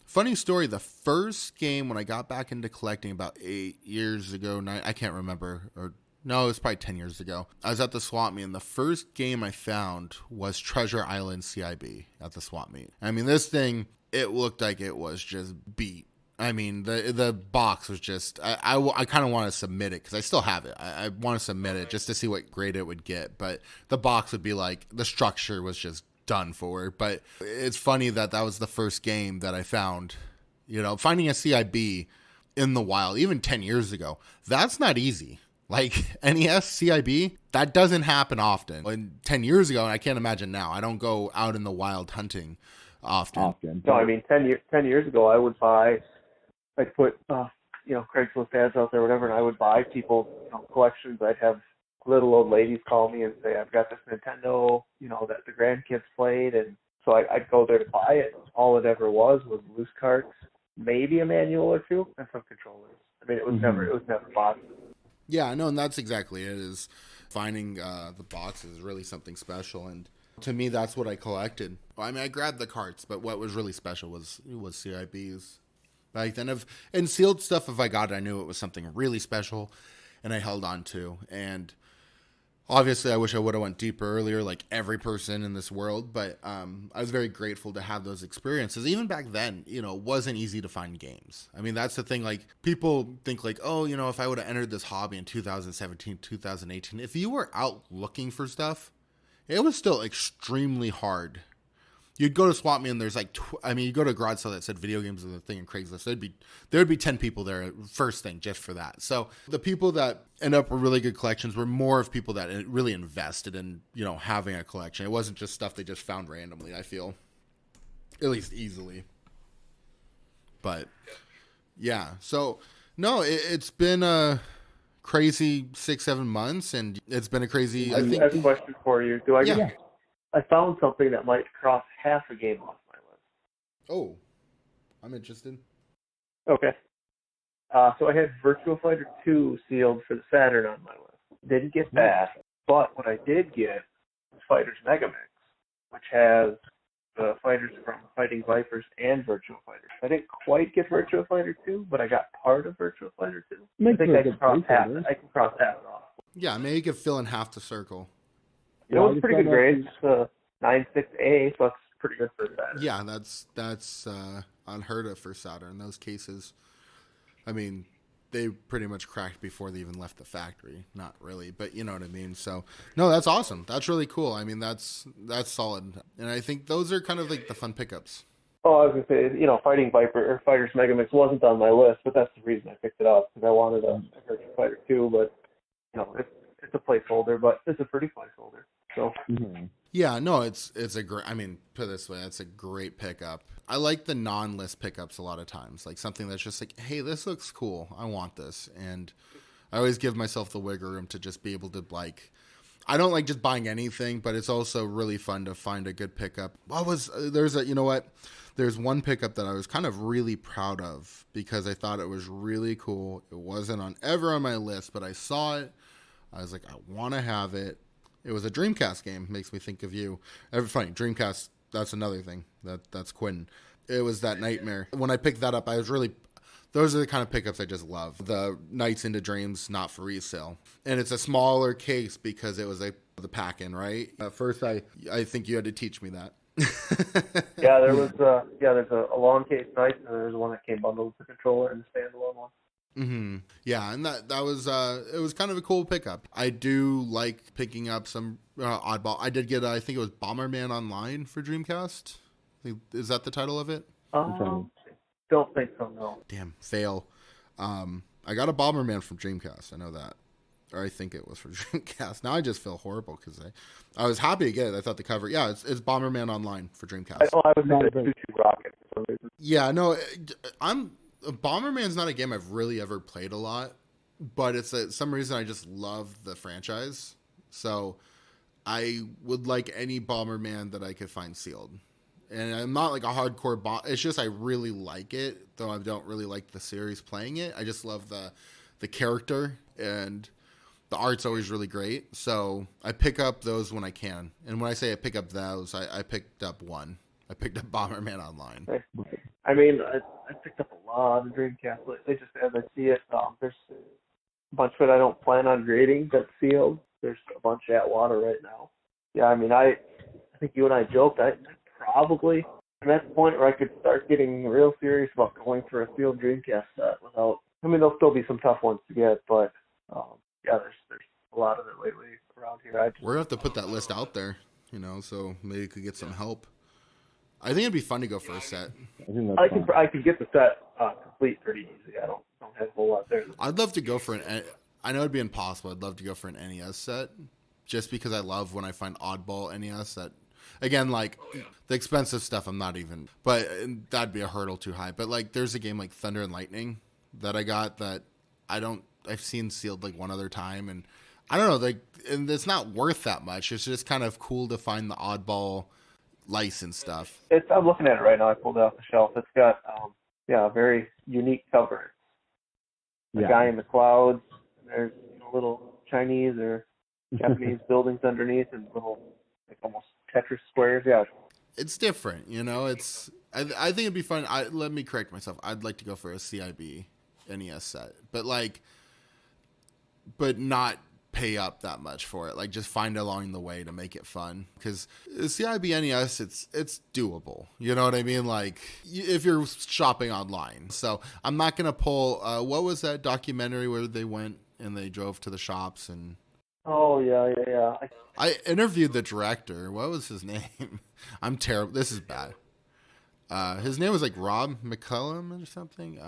Funny story, the first game when I got back into collecting about 8 years ago, I can't remember, or no, it was probably 10 years ago. I was at the swap meet, and the first game I found was Treasure Island CIB at the swap meet. I mean, this thing, it looked like it was just beat. I mean, the box was just, I kind of want to submit it because I still have it. I want to submit it just to see what grade it would get. But the box would be like, the structure was just done for. But it's funny that was the first game that I found. You know, finding a CIB in the wild, even 10 years ago, that's not easy. Like NES CIB, that doesn't happen often. And 10 years ago, and I can't imagine now. I don't go out in the wild hunting often. No, I mean, 10 years ago, I'd put, Craigslist ads out there, whatever, and I would buy people, collections. I'd have little old ladies call me and say, I've got this Nintendo, that the grandkids played, and so I'd go there to buy it. All it ever was loose carts, maybe a manual or two, and some controllers. I mean, it was never boxes. Yeah, I know, and that's exactly it. Is finding the boxes is really something special, and to me, that's what I collected. I mean, I grabbed the carts, but what was really special was CIBs. Back then, and sealed stuff, if I got it, I knew it was something really special, and I held on to. And obviously, I wish I would have went deeper earlier, like every person in this world. But I was very grateful to have those experiences. Even back then, it wasn't easy to find games. I mean, that's the thing. Like, people think like, oh, if I would have entered this hobby in 2017, 2018, if you were out looking for stuff, it was still extremely hard. You'd go to swap meet and there's like, you go to a garage sale that said video games are the thing in Craigslist. There'd be 10 people there first thing just for that. So the people that end up with really good collections were more of people that really invested in, having a collection. It wasn't just stuff they just found randomly, I feel. At least easily. But yeah, so no, it's been a crazy 6-7 months, and it's been a crazy, I have a question for you. I found something that might cross half a game off my list. Oh, I'm interested. Okay. So I had Virtua Fighter 2 sealed for the Saturn on my list. Didn't get that, but what I did get was Fighters Megamix, which has the fighters from Fighting Vipers and Virtua Fighter. I didn't quite get Virtua Fighter 2, but I got part of Virtua Fighter 2. I think I can cross half it off. Yeah, maybe you could fill in half the circle. It was pretty good grade. It's 9.6A, so that's pretty good for Saturn. Yeah, that's unheard of for Saturn. In those cases, I mean, they pretty much cracked before they even left the factory. Not really, but you know what I mean. So, no, that's awesome. That's really cool. I mean, that's solid. And I think those are kind of like the fun pickups. Oh, I was going to say, Fighting Viper or Fighters Megamix wasn't on my list, but that's the reason I picked it up, because I wanted a Virtua Fighter 2, but, it's a placeholder, but it's a pretty placeholder. So. Mm-hmm. Yeah, no, it's a great, put it this way, it's a great pickup. I like the non-list pickups a lot of times, like something that's just like, hey, this looks cool, I want this. And I always give myself the wiggle room to just be able to, like, I don't like just buying anything, but it's also really fun to find a good pickup. There's one pickup that I was kind of really proud of because I thought it was really cool. It wasn't ever on my list, but I saw it. I was like, I want to have it. It was a Dreamcast game. Makes me think of you. Funny, Dreamcast, that's another thing. That's Quinten. It was that Nightmare. When I picked that up, those are the kind of pickups I just love. The Nights into Dreams, not for resale. And it's a smaller case because it was the pack-in, right? At first, I think you had to teach me that. Yeah, there's a long case Nights, and there's one that came bundled with the controller and the standalone one. Mm-hmm. Yeah, and that was it was kind of a cool pickup. I do like picking up some oddball. I did get I think it was Bomberman Online for Dreamcast. Is that the title of it? Don't think so. No. Damn, fail. I got a Bomberman from Dreamcast. I know that, or I think it was for Dreamcast. Now I just feel horrible because I was happy to get it. I thought the cover. Yeah, it's Bomberman Online for Dreamcast. I was thinking Choo Choo Rocket for some reason. Yeah, no, Bomberman's not a game I've really ever played a lot. but it's some reason I just love the franchise. So I would like any Bomberman that I could find sealed. And I'm not like a hardcore it's just I really like it, though I don't really like the series playing it. I just love the character, and the art's always really great. So I pick up those when I can. And when I say I pick up those, I picked up one. I picked up Bomberman Online. I mean, I picked up a lot of Dreamcast. They just as I see it, there's a bunch that I don't plan on grading that's sealed. There's a bunch at water right now. Yeah, I mean, I think you and I joked. I probably I'm at the point where I could start getting real serious about going for a sealed Dreamcast set without. I mean, there'll still be some tough ones to get, but yeah, there's a lot of it lately around here. We're gonna have to put that list out there, so maybe you could get some help. I think it'd be fun to go for a set. I could get the set complete pretty easy. I don't have a whole lot there. I'd love to go for I know it'd be impossible. I'd love to go for an NES set, just because I love when I find oddball NES that, again, like the expensive stuff. I'm not even, but that'd be a hurdle too high. But like, there's a game like Thunder and Lightning that I got that I've seen sealed like one other time, and I don't know, like, and it's not worth that much. It's just kind of cool to find the oddball license stuff. I'm looking at it right now. I pulled it off the shelf. It's got a very unique cover. The guy in the clouds. There's little Chinese or Japanese buildings underneath, and little like almost Tetris squares. Yeah, it's different. It's I think it'd be fun. Let me correct myself. I'd like to go for a CIB NES set, but not pay up that much for it. Like, just find along the way to make it fun, because CIB NES, it's doable. You know what I mean? Like, if you're shopping online. So I'm not gonna pull. What was that documentary where they went and they drove to the shops and? Oh yeah. I interviewed the director. What was his name? I'm terrible. This is bad. His name was like Rob McCullum or something.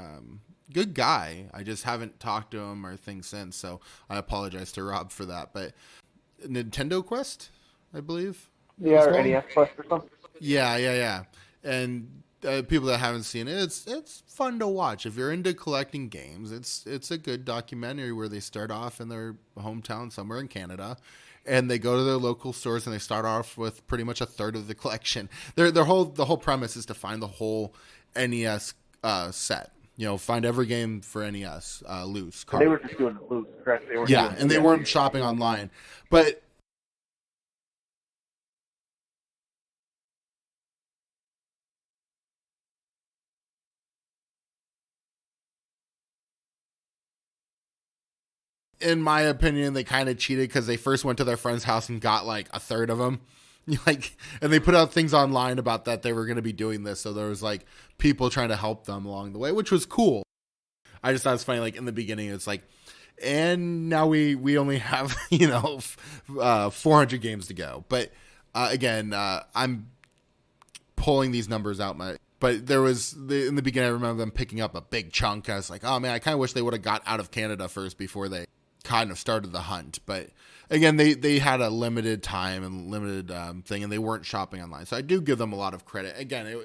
Good guy. I just haven't talked to him or things since, so I apologize to Rob for that. But Nintendo Quest, I believe. Yeah, or NES Quest or something. Yeah. And people that haven't seen it, it's fun to watch. If you're into collecting games, it's a good documentary where they start off in their hometown somewhere in Canada, and they go to their local stores and they start off with pretty much a third of the collection. The whole premise is to find the whole NES set. Find every game for NES loose. They were just doing it loose, correct? They weren't shopping online. But in my opinion, they kind of cheated, because they first went to their friend's house and got like a third of them. And they put out things online about that they were going to be doing this. So there was like people trying to help them along the way, which was cool. I just thought it's funny. Like, in the beginning, it's like, and now we only have, 400 games to go. But again, I'm pulling these numbers out. But there was, in the beginning, I remember them picking up a big chunk. I was like, oh man, I kind of wish they would have got out of Canada first before they kind of started the hunt. But again, they had a limited time and limited thing, and they weren't shopping online. So I do give them a lot of credit. Again,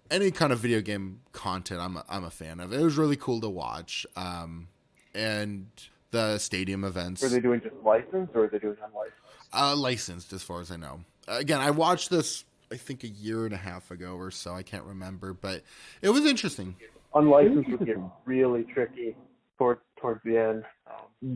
any kind of video game content, I'm a fan of. It was really cool to watch. And the stadium events. Were they doing just licensed, or are they doing unlicensed? Licensed, as far as I know. Again, I watched this, I think, a year and a half ago or so. I can't remember, but it was interesting. Unlicensed would get really tricky towards the end.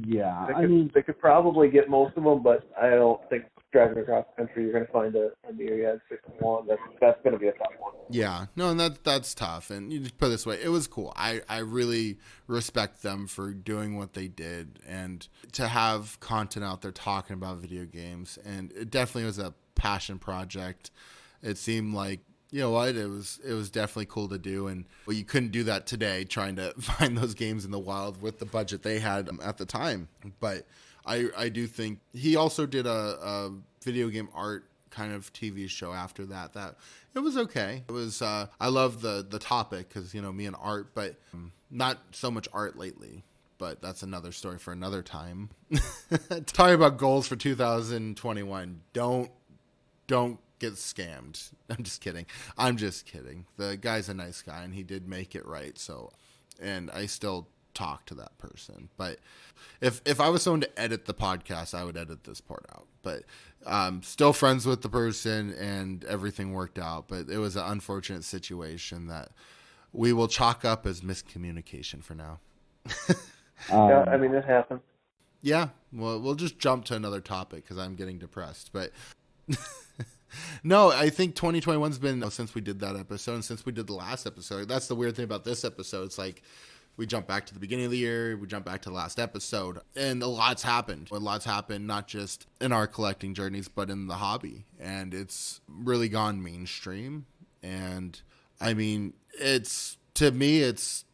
Yeah, they could probably get most of them, but I don't think driving across the country you're going to find a myriad 6-1. That's going to be a tough one. Yeah, no, and that's tough. And you just put it this way, it was cool. I really respect them for doing what they did, and to have content out there talking about video games. And it definitely was a passion project. It seemed like, you know what, it was definitely cool to do. And you couldn't do that today, trying to find those games in the wild with the budget they had at the time. But I do think he also did a video game art kind of TV show after that it was okay. It was I love the topic, because me and art, but not so much art lately. But that's another story for another time. Talking about goals for 2021, don't get scammed. I'm just kidding. The guy's a nice guy, and he did make it right. So, and I still talk to that person. But if I was someone to edit the podcast, I would edit this part out. But still friends with the person and everything worked out. But it was an unfortunate situation that we will chalk up as miscommunication for now. Yeah, I mean, it happens. Yeah, well, we'll just jump to another topic because I'm getting depressed. But no, I think 2021's been, since we did that episode and since we did the last episode, that's the weird thing about this episode. It's like we jump back to the beginning of the year, we jump back to the last episode, and a lot's happened. A lot's happened, not just in our collecting journeys, but in the hobby. And it's really gone mainstream. And I mean, to me, it's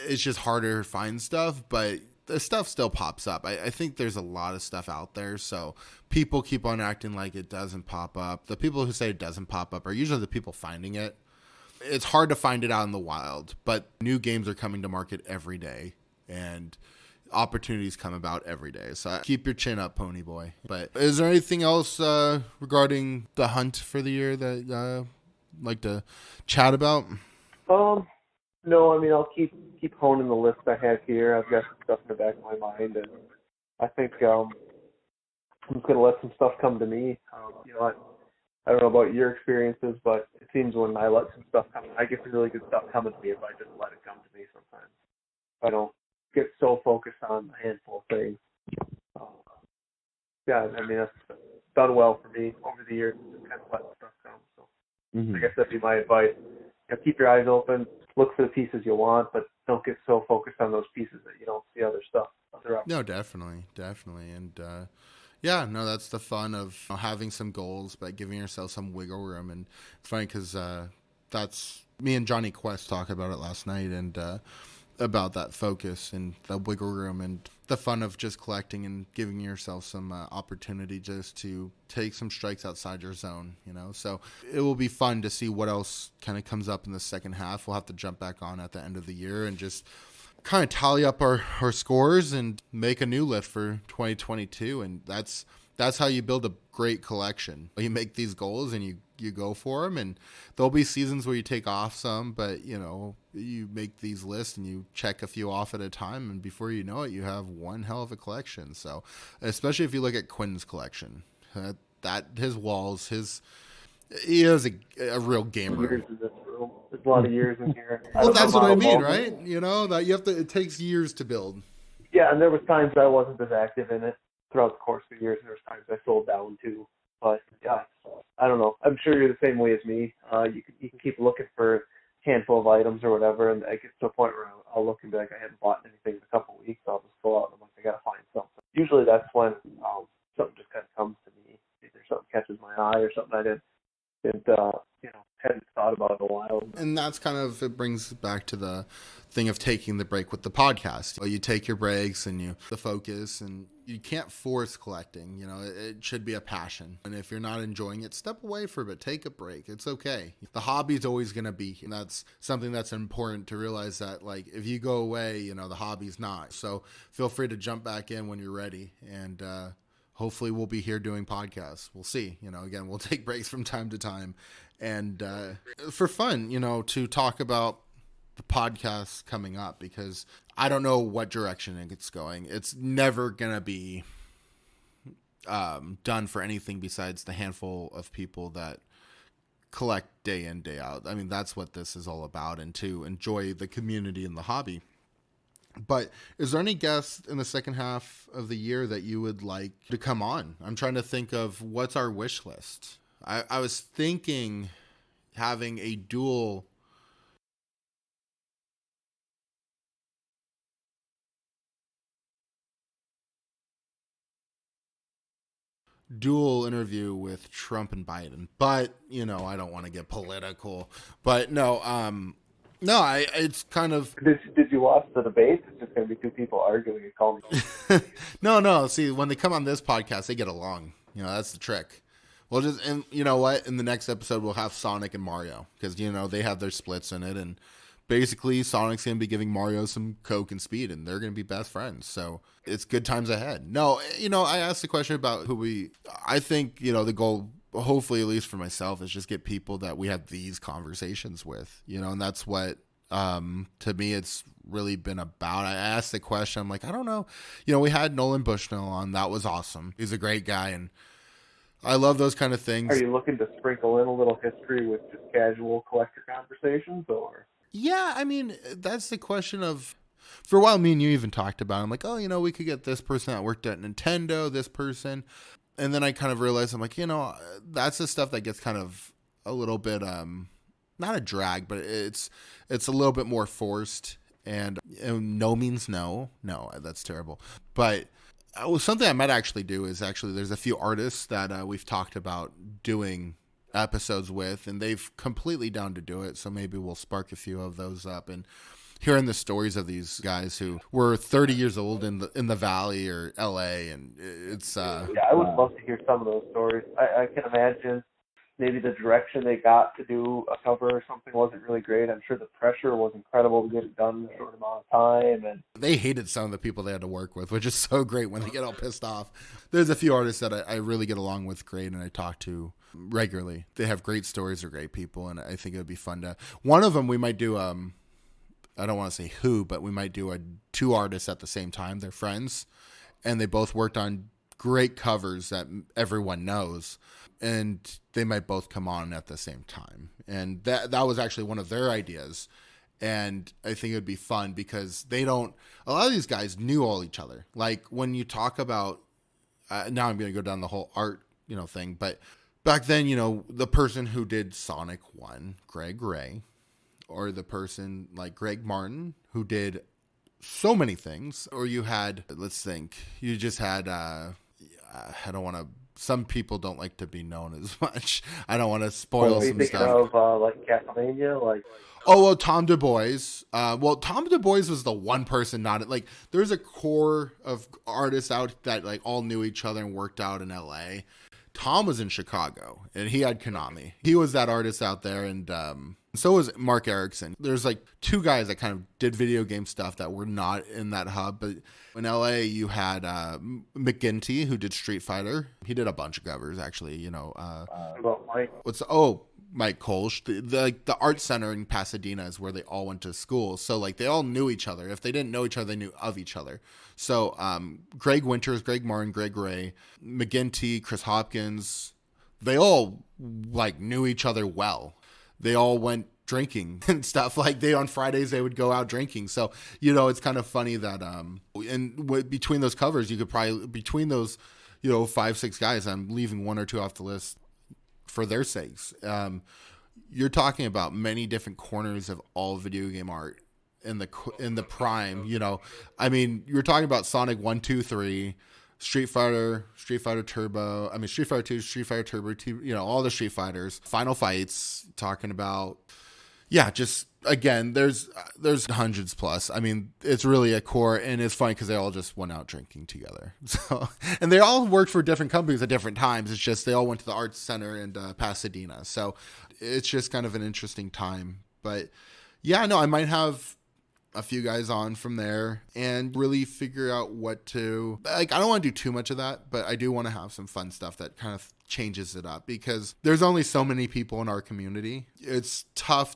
just harder to find stuff, but the stuff still pops up. I think there's a lot of stuff out there, so people keep on acting like it doesn't pop up. The people who say it doesn't pop up are usually the people finding it. It's hard to find it out in the wild, but new games are coming to market every day, and opportunities come about every day. So keep your chin up, Pony Boy. But is there anything else regarding the hunt for the year that like to chat about? No, I mean, I'll keep honing the list I have here. I've got some stuff in the back of my mind, and I think I'm just going to let some stuff come to me. I don't know about your experiences, but it seems when I let some stuff come, I get some really good stuff coming to me if I just let it come to me sometimes. I don't get so focused on a handful of things. Yeah, I mean, that's done well for me over the years, just kind of let stuff come. So I guess that'd be my advice. Keep your eyes open, look for the pieces you want, but don't get so focused on those pieces that you don't see other stuff. No, definitely. And yeah, no, that's the fun of having some goals, but giving yourself some wiggle room. And it's funny because that's me and Johnny Quest talked about it last night, and about that focus and the wiggle room and the fun of just collecting and giving yourself some opportunity just to take some strikes outside your zone, So it will be fun to see what else kind of comes up in the second half. We'll have to jump back on at the end of the year and just kind of tally up our scores and make a new list for 2022. And that's how you build a great collection. You make these goals and you go for them, and there'll be seasons where you take off some, but you make these lists and you check a few off at a time, and before you know it, you have one hell of a collection. So especially if you look at Quinten's collection, that his walls, he is a real gamer. Years in this room. There's a lot of years in here. Well, that's what I mean, right? That it takes years to build. Yeah, and there was times I wasn't as active in it throughout the course of the years. There was times I sold down too. But yeah, I don't know. I'm sure you're the same way as me. You can keep looking for a handful of items or whatever, and I get to a point where I'll look and be like, I haven't bought anything in a couple of weeks. I'll just go out and I'm like, I gotta find something. Usually that's when something just kind of comes to me. Either something catches my eye or something I didn't hadn't thought about in a while. And that's kind of, it brings back to the thing of taking the break with the podcast. You take your breaks and the focus, and you can't force collecting. It should be a passion. And if you're not enjoying it, step away for a bit, take a break. It's okay. The hobby is always going to be here. And that's something that's important to realize, that like if you go away, the hobby's not. So feel free to jump back in when you're ready. And, hopefully we'll be here doing podcasts. We'll see. Again, we'll take breaks from time to time. And for fun, to talk about the podcast coming up, because I don't know what direction it's going. It's never going to be done for anything besides the handful of people that collect day in, day out. I mean, that's what this is all about, and to enjoy the community and the hobby. But is there any guests in the second half of the year that you would like to come on? I'm trying to think of what's our wish list. I was thinking having a dual interview with Trump and Biden. But, I don't want to get political. But no, it's kind of... Did you watch the debate? It's just going to be two people arguing and calling me. No. See, when they come on this podcast, they get along. That's the trick. We'll just, and you know what? In the next episode, we'll have Sonic and Mario, because, they have their splits in it. And basically, Sonic's going to be giving Mario some coke and speed, and they're going to be best friends. So it's good times ahead. No, I asked the question about I think, the goal, hopefully, at least for myself, is just get people that we have these conversations with, and that's what To me, it's really been about. I asked the question. I'm like, I don't know. We had Nolan Bushnell on. That was awesome. He's a great guy, and I love those kind of things. Are you looking to sprinkle in a little history with just casual collector conversations, or? Yeah, I mean, that's the question of. For a while, me and you even talked about it. I'm like, oh, we could get this person that worked at Nintendo, this person. And then I kind of realized, I'm like, that's the stuff that gets kind of a little bit, not a drag, but it's a little bit more forced. And no means no. No, that's terrible. But something I might actually do is there's a few artists that we've talked about doing episodes with, and they've completely down to do it. So maybe we'll spark a few of those up and hearing the stories of these guys who were 30 years old in the Valley or LA, and it's yeah, I would love to hear some of those stories. I can imagine maybe the direction they got to do a cover or something wasn't really great. I'm sure the pressure was incredible to get it done in a short amount of time, and they hated some of the people they had to work with, which is so great when they get all pissed off. There's a few artists that I really get along with great, and I talk to regularly. They have great stories, they're great people, and I think it would be fun to. One of them we might do. I don't want to say who, but we might do two artists at the same time. They're friends, and they both worked on great covers that everyone knows, and they might both come on at the same time. And that was actually one of their ideas, and I think it would be fun because a lot of these guys knew all each other. Like when you talk about, now I'm going to go down the whole art, thing, but back then, the person who did Sonic 1, Greg Ray, or the person like Greg Martin who did so many things, or you had, let's think, you just had, I don't want to, some people don't like to be known as much. I don't want to spoil some stuff. Of like Castlevania, like. Oh, well, Tom Du Bois. Tom Du Bois was the one person not like. There's a core of artists out that like all knew each other and worked out in LA. Tom was in Chicago, and he had Konami. He was that artist out there, and so was Mark Erickson. There's like two guys that kind of did video game stuff that were not in that hub. But in LA, you had McGinty, who did Street Fighter. He did a bunch of covers, actually. Mike? Mike Kolsch. The art center in Pasadena is where they all went to school. So like they all knew each other. If they didn't know each other, they knew of each other. So Greg Winters, Greg Martin, Greg Ray, McGinty, Chris Hopkins, they all like knew each other well. They all went drinking and stuff. Like on Fridays they would go out drinking. So it's kind of funny that and between those covers, you could probably between those 5-6 guys, I'm leaving one or two off the list for their sakes. You're talking about many different corners of all video game art in the prime. I mean, you're talking about Sonic 1, 2, 3, Street Fighter Turbo. I mean, Street Fighter 2, Street Fighter Turbo. All the Street Fighters, Final Fights. Talking about, just again, there's hundreds plus. I mean, it's really a core, and it's funny because they all just went out drinking together. So, and they all worked for different companies at different times. It's just they all went to the Arts Center in Pasadena. So it's just kind of an interesting time. But I might have a few guys on from there and really figure out what to like. I don't want to do too much of that, but I do want to have some fun stuff that kind of changes it up because there's only so many people in our community. It's tough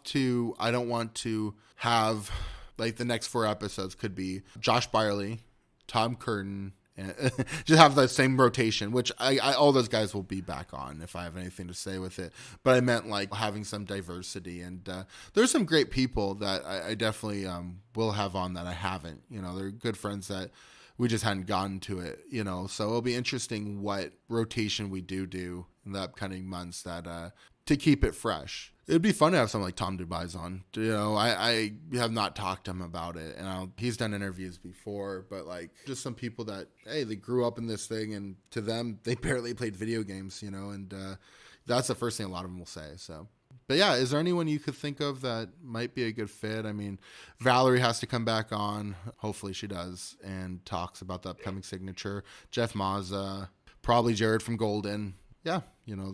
I don't want to have like the next 4 episodes could be Josh Byerly, Tom Curtin, and just have the same rotation, which I all those guys will be back on if I have anything to say with it. But I meant like having some diversity, and there's some great people that I definitely will have on that I haven't. They're good friends that we just hadn't gotten to it. So it'll be interesting what rotation we do in the upcoming months that to keep it fresh. It'd be fun to have someone like Tom Du Bois on. I have not talked to him about it, and he's done interviews before, but like just some people that, hey, they grew up in this thing, and to them, they barely played video games, and that's the first thing a lot of them will say. So, but is there anyone you could think of that might be a good fit? I mean, Valerie has to come back on. Hopefully she does, and talks about the upcoming signature. Jeff Mazza, probably Jared from Golden. The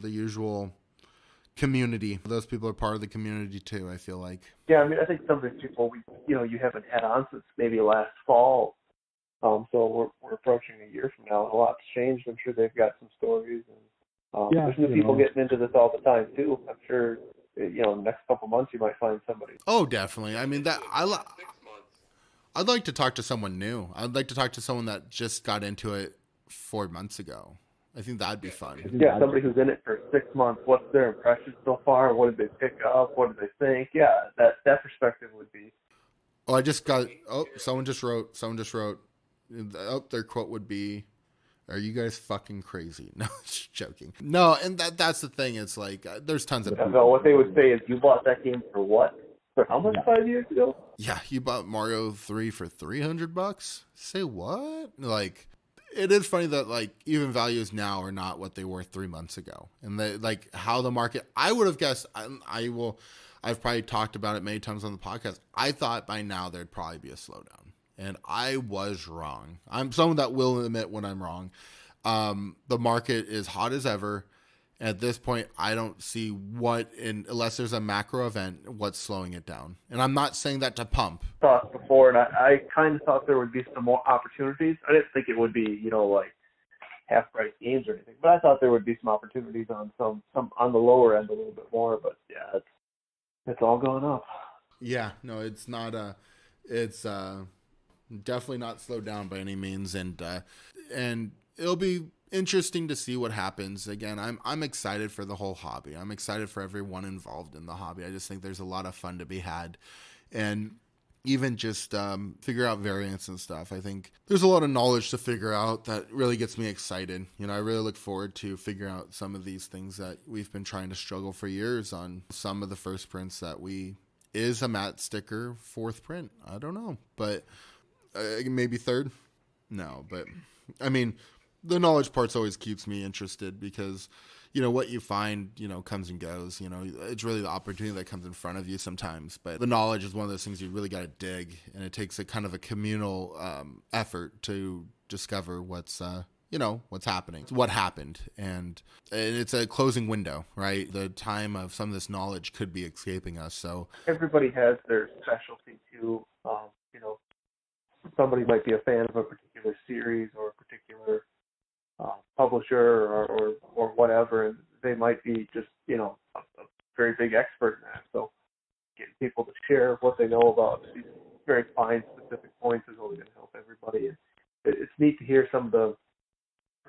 usual community. Those people are part of the community too, I feel like. Yeah, I mean, I think some of these people you haven't had on since maybe last fall. So we're approaching a year from now. A lot's changed. I'm sure they've got some stories, and there's new people getting into this all the time too. I'm sure the next couple months you might find somebody. Oh, definitely. I mean, I'd like to talk to someone new. I'd like to talk to someone that just got into it 4 months ago. I think that'd be fun. Yeah, somebody who's in it for 6 months. What's their impression so far? What did they pick up? What did they think? Yeah, that perspective would be. Oh, I just got. Oh, someone just wrote. Oh, their quote would be, "Are you guys fucking crazy?" No, just joking. No, and that's the thing. It's like there's tons of. No, what they would say is, you bought that game for what? For how much 5 years ago? Yeah, you bought Mario 3 for $300. Say what? Like, it is funny that like even values now are not what they were 3 months ago, and like how the market. I would have guessed. I've probably talked about it many times on the podcast. I thought by now there'd probably be a slowdown, and I was wrong. I'm someone that will admit when I'm wrong. The market is hot as ever. At this point, I don't see unless there's a macro event, what's slowing it down. And I'm not saying that to pump. Thoughts before, and I kind of thought there would be some more opportunities. I didn't think it would be, like half-price games or anything, but I thought there would be some opportunities on some on the lower end a little bit more. But yeah, it's all going up. Yeah, no, it's not it's definitely not slowed down by any means, and it'll be interesting to see what happens. Again, I'm excited for the whole hobby. I'm excited for everyone involved in the hobby. I just think there's a lot of fun to be had, and even just figure out variants and stuff. I think there's a lot of knowledge to figure out that really gets me excited. I really look forward to figuring out some of these things that we've been trying to struggle for years on. Some of the first prints that is a matte sticker 4th print. I don't know, but maybe 3rd. No, but I mean, the knowledge parts always keeps me interested because, what you find, comes and goes. It's really the opportunity that comes in front of you sometimes. But the knowledge is one of those things you really got to dig, and it takes a kind of a communal effort to discover what's happening, what happened, and it's a closing window, right? The time of some of this knowledge could be escaping us. So everybody has their specialty too. Somebody might be a fan of a particular series or a particular publisher or whatever, and they might be just a very big expert in that. So getting people to share what they know about these very fine specific points is only going to help everybody. And it's neat to hear some of the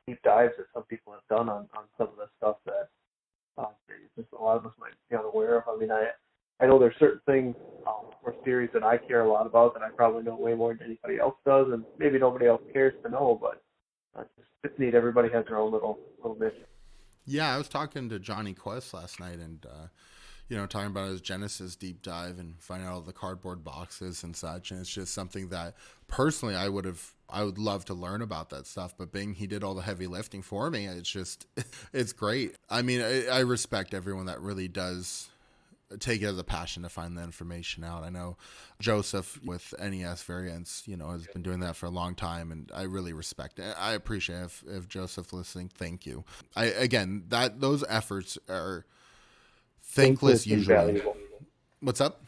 deep dives that some people have done on some of the stuff that just a lot of us might be unaware of. I mean, I know there's certain things or series that I care a lot about that I probably know way more than anybody else does, and maybe nobody else cares to know, but it's neat. Everybody has their own little niche. Yeah, I was talking to Johnny Quest last night, and talking about his Genesis deep dive and finding out all the cardboard boxes and such. And it's just something that personally I would love to learn about that stuff. But being he did all the heavy lifting for me, it's great. I mean, I respect everyone that really does take it as a passion to find the information out. I know Joseph with NES variants, has been doing that for a long time, and I really respect it. I appreciate if Joseph listening, thank you. Those efforts are thankless usually. Invaluable. What's up?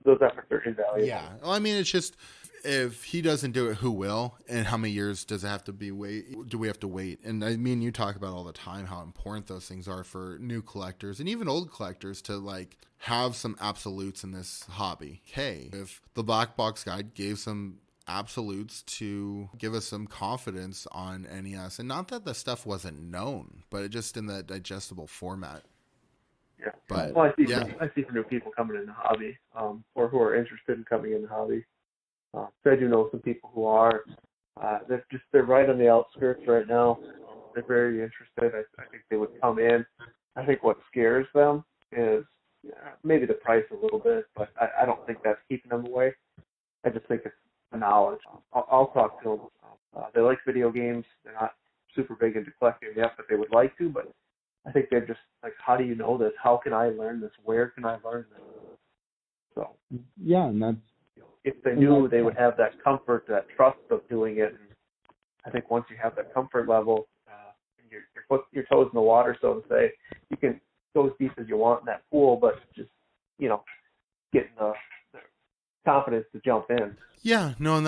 Those efforts are invaluable. Yeah. Well, I mean, it's just, if he doesn't do it, who will? And how many years do we have to wait? And I mean, you talk about all the time how important those things are for new collectors and even old collectors to like have some absolutes in this hobby. Hey, if the Black Box Guide gave some absolutes to give us some confidence on NES, and not that the stuff wasn't known, but it just in the digestible format. Yeah. But well, I see for new people coming in the hobby, or who are interested in coming in the hobby. So I do know some people who are. They're right on the outskirts right now. They're very interested. I think they would come in. I think what scares them is maybe the price a little bit, but I don't think that's keeping them away. I just think it's the knowledge. I'll talk to them. They like video games. They're not super big into collecting yet, but they would like to. But I think they're just like, how do you know this? How can I learn this? Where can I learn this? So yeah, and that's. If they knew, they would have that comfort, that trust of doing it. And I think once you have that comfort level, your toes in the water, so to say, you can go as deep as you want in that pool, but just, getting the confidence to jump in. Yeah, no, and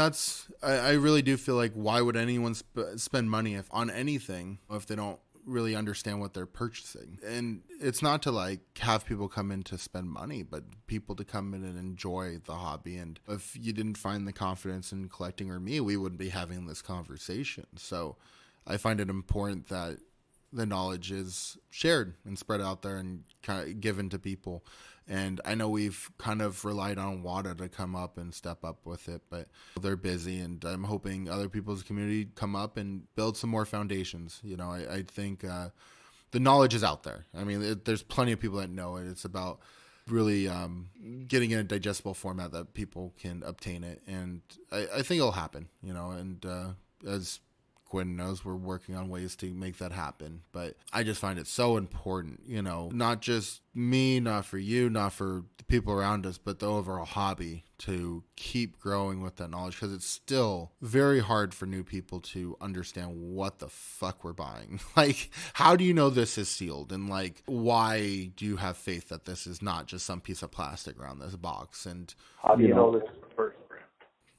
I really do feel like, why would anyone spend money on anything if they don't really understand what they're purchasing. And it's not to like have people come in to spend money, but people to come in and enjoy the hobby. And if you didn't find the confidence in collecting or me, we wouldn't be having this conversation. So I find it important that the knowledge is shared and spread out there and kind of given to people. And I know we've kind of relied on WADA to come up and step up with it, but they're busy, and I'm hoping other people's community come up and build some more foundations. You know, I think the knowledge is out there. I mean, there's plenty of people that know it. It's about really getting in a digestible format that people can obtain it. And I think it'll happen, you know, and as Quinten knows, we're working on ways to make that happen. But I just find it so important, you know, not just me, not for you, not for the people around us, but the overall hobby to keep growing with that knowledge, because it's still very hard for new people to understand what the fuck we're buying. Like, how do you know this is sealed? And like, why do you have faith that this is not just some piece of plastic around this box? And how do you know this is the first brand?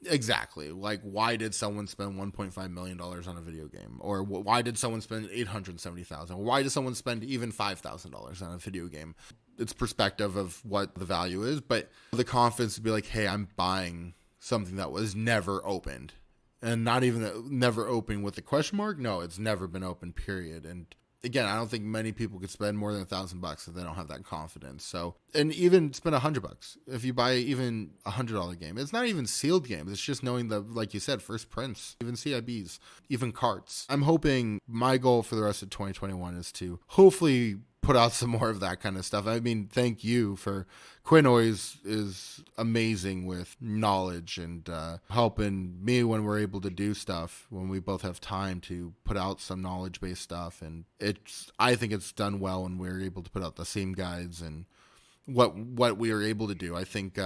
Exactly. Like, why did someone spend $1.5 million on a video game? Or why did someone spend $870,000? Why did someone spend even $5,000 on a video game? It's perspective of what the value is, but the confidence to be like, hey, I'm buying something that was never opened. And not even never opened with a question mark. No, it's never been opened, period. And again, I don't think many people could spend more than $1,000 if they don't have that confidence. So, and even spend $100 if you buy even $100 game. It's not even sealed games. It's just knowing the, like you said, first prints, even CIBs, even carts. I'm hoping my goal for the rest of 2021 is to hopefully put out some more of that kind of stuff. I mean, thank you for Quinn always is amazing with knowledge and helping me when we're able to do stuff, when we both have time to put out some knowledge-based stuff. And I think it's done well when we're able to put out the same guides and what we are able to do. I think,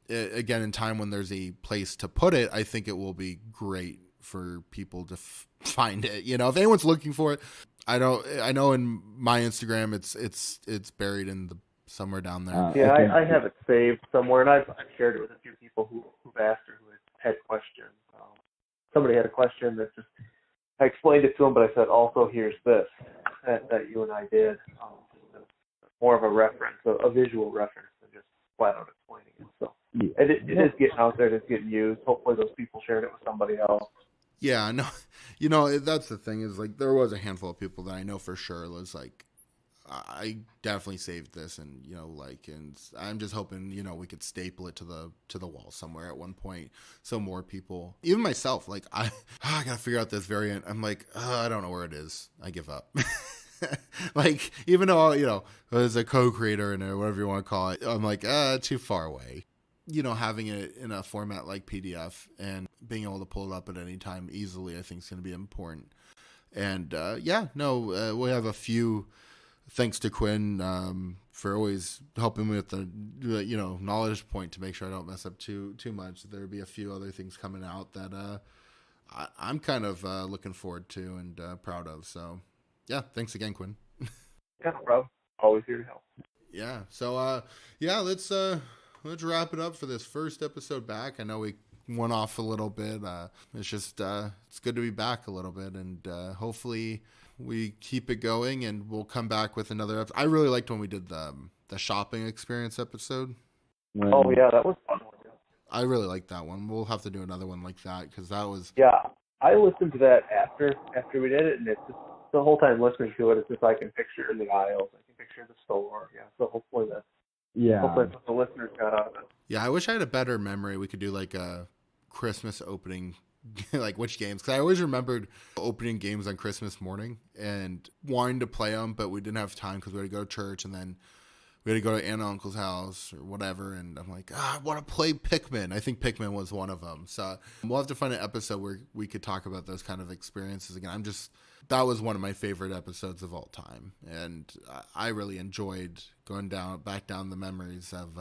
again, in time when there's a place to put it, I think it will be great for people to find it. You know, if anyone's looking for it, I know in my Instagram it's buried in somewhere down there. Yeah, I have it saved somewhere, and I've shared it with a few people who've asked or who had questions. Somebody had a question that just I explained it to them, but I said also here's this that you and I did. More of a reference, a visual reference than just flat out explaining it. So it is getting out there. It's getting used. Hopefully those people shared it with somebody else. Yeah, no, you know, that's the thing is like there was a handful of people that I know for sure was like, I definitely saved this, and you know, like, and I'm just hoping, you know, we could staple it to the wall somewhere at one point, so more people, even myself, like I gotta figure out this variant. I'm like, I don't know where it is. I give up. Like, even though, you know, as a co-creator and whatever you want to call it, I'm like, too far away. You know, having it in a format like PDF and being able to pull it up at any time easily, I think is going to be important. And we have a few, thanks to Quinn for always helping me with the you know, knowledge point to make sure I don't mess up too much. There'll be a few other things coming out that I'm kind of looking forward to and proud of. So yeah, thanks again, Quinn. Yeah, no problem. Always here to help. Yeah. So let's wrap it up for this first episode back. I know we went off a little bit. It's just it's good to be back a little bit, and hopefully we keep it going, and we'll come back with another episode. I really liked when we did the shopping experience episode. Oh yeah, that was fun. I really liked that one. We'll have to do another one like that, because that was... Yeah, I listened to that after we did it, and it's just, the whole time listening to it, it's just I can picture the aisles, I can picture the store. Yeah, so hopefully that's what the listeners got out of it. Yeah, I wish I had a better memory. We could do like a Christmas opening, like which games, because I always remembered opening games on Christmas morning and wanting to play them, but we didn't have time because we had to go to church, and then we had to go to Aunt and Uncle's house or whatever, and I'm like, I want to play Pikmin. I think Pikmin was one of them. So we'll have to find an episode where we could talk about those kind of experiences again. That was one of my favorite episodes of all time, and I really enjoyed going back down the memories of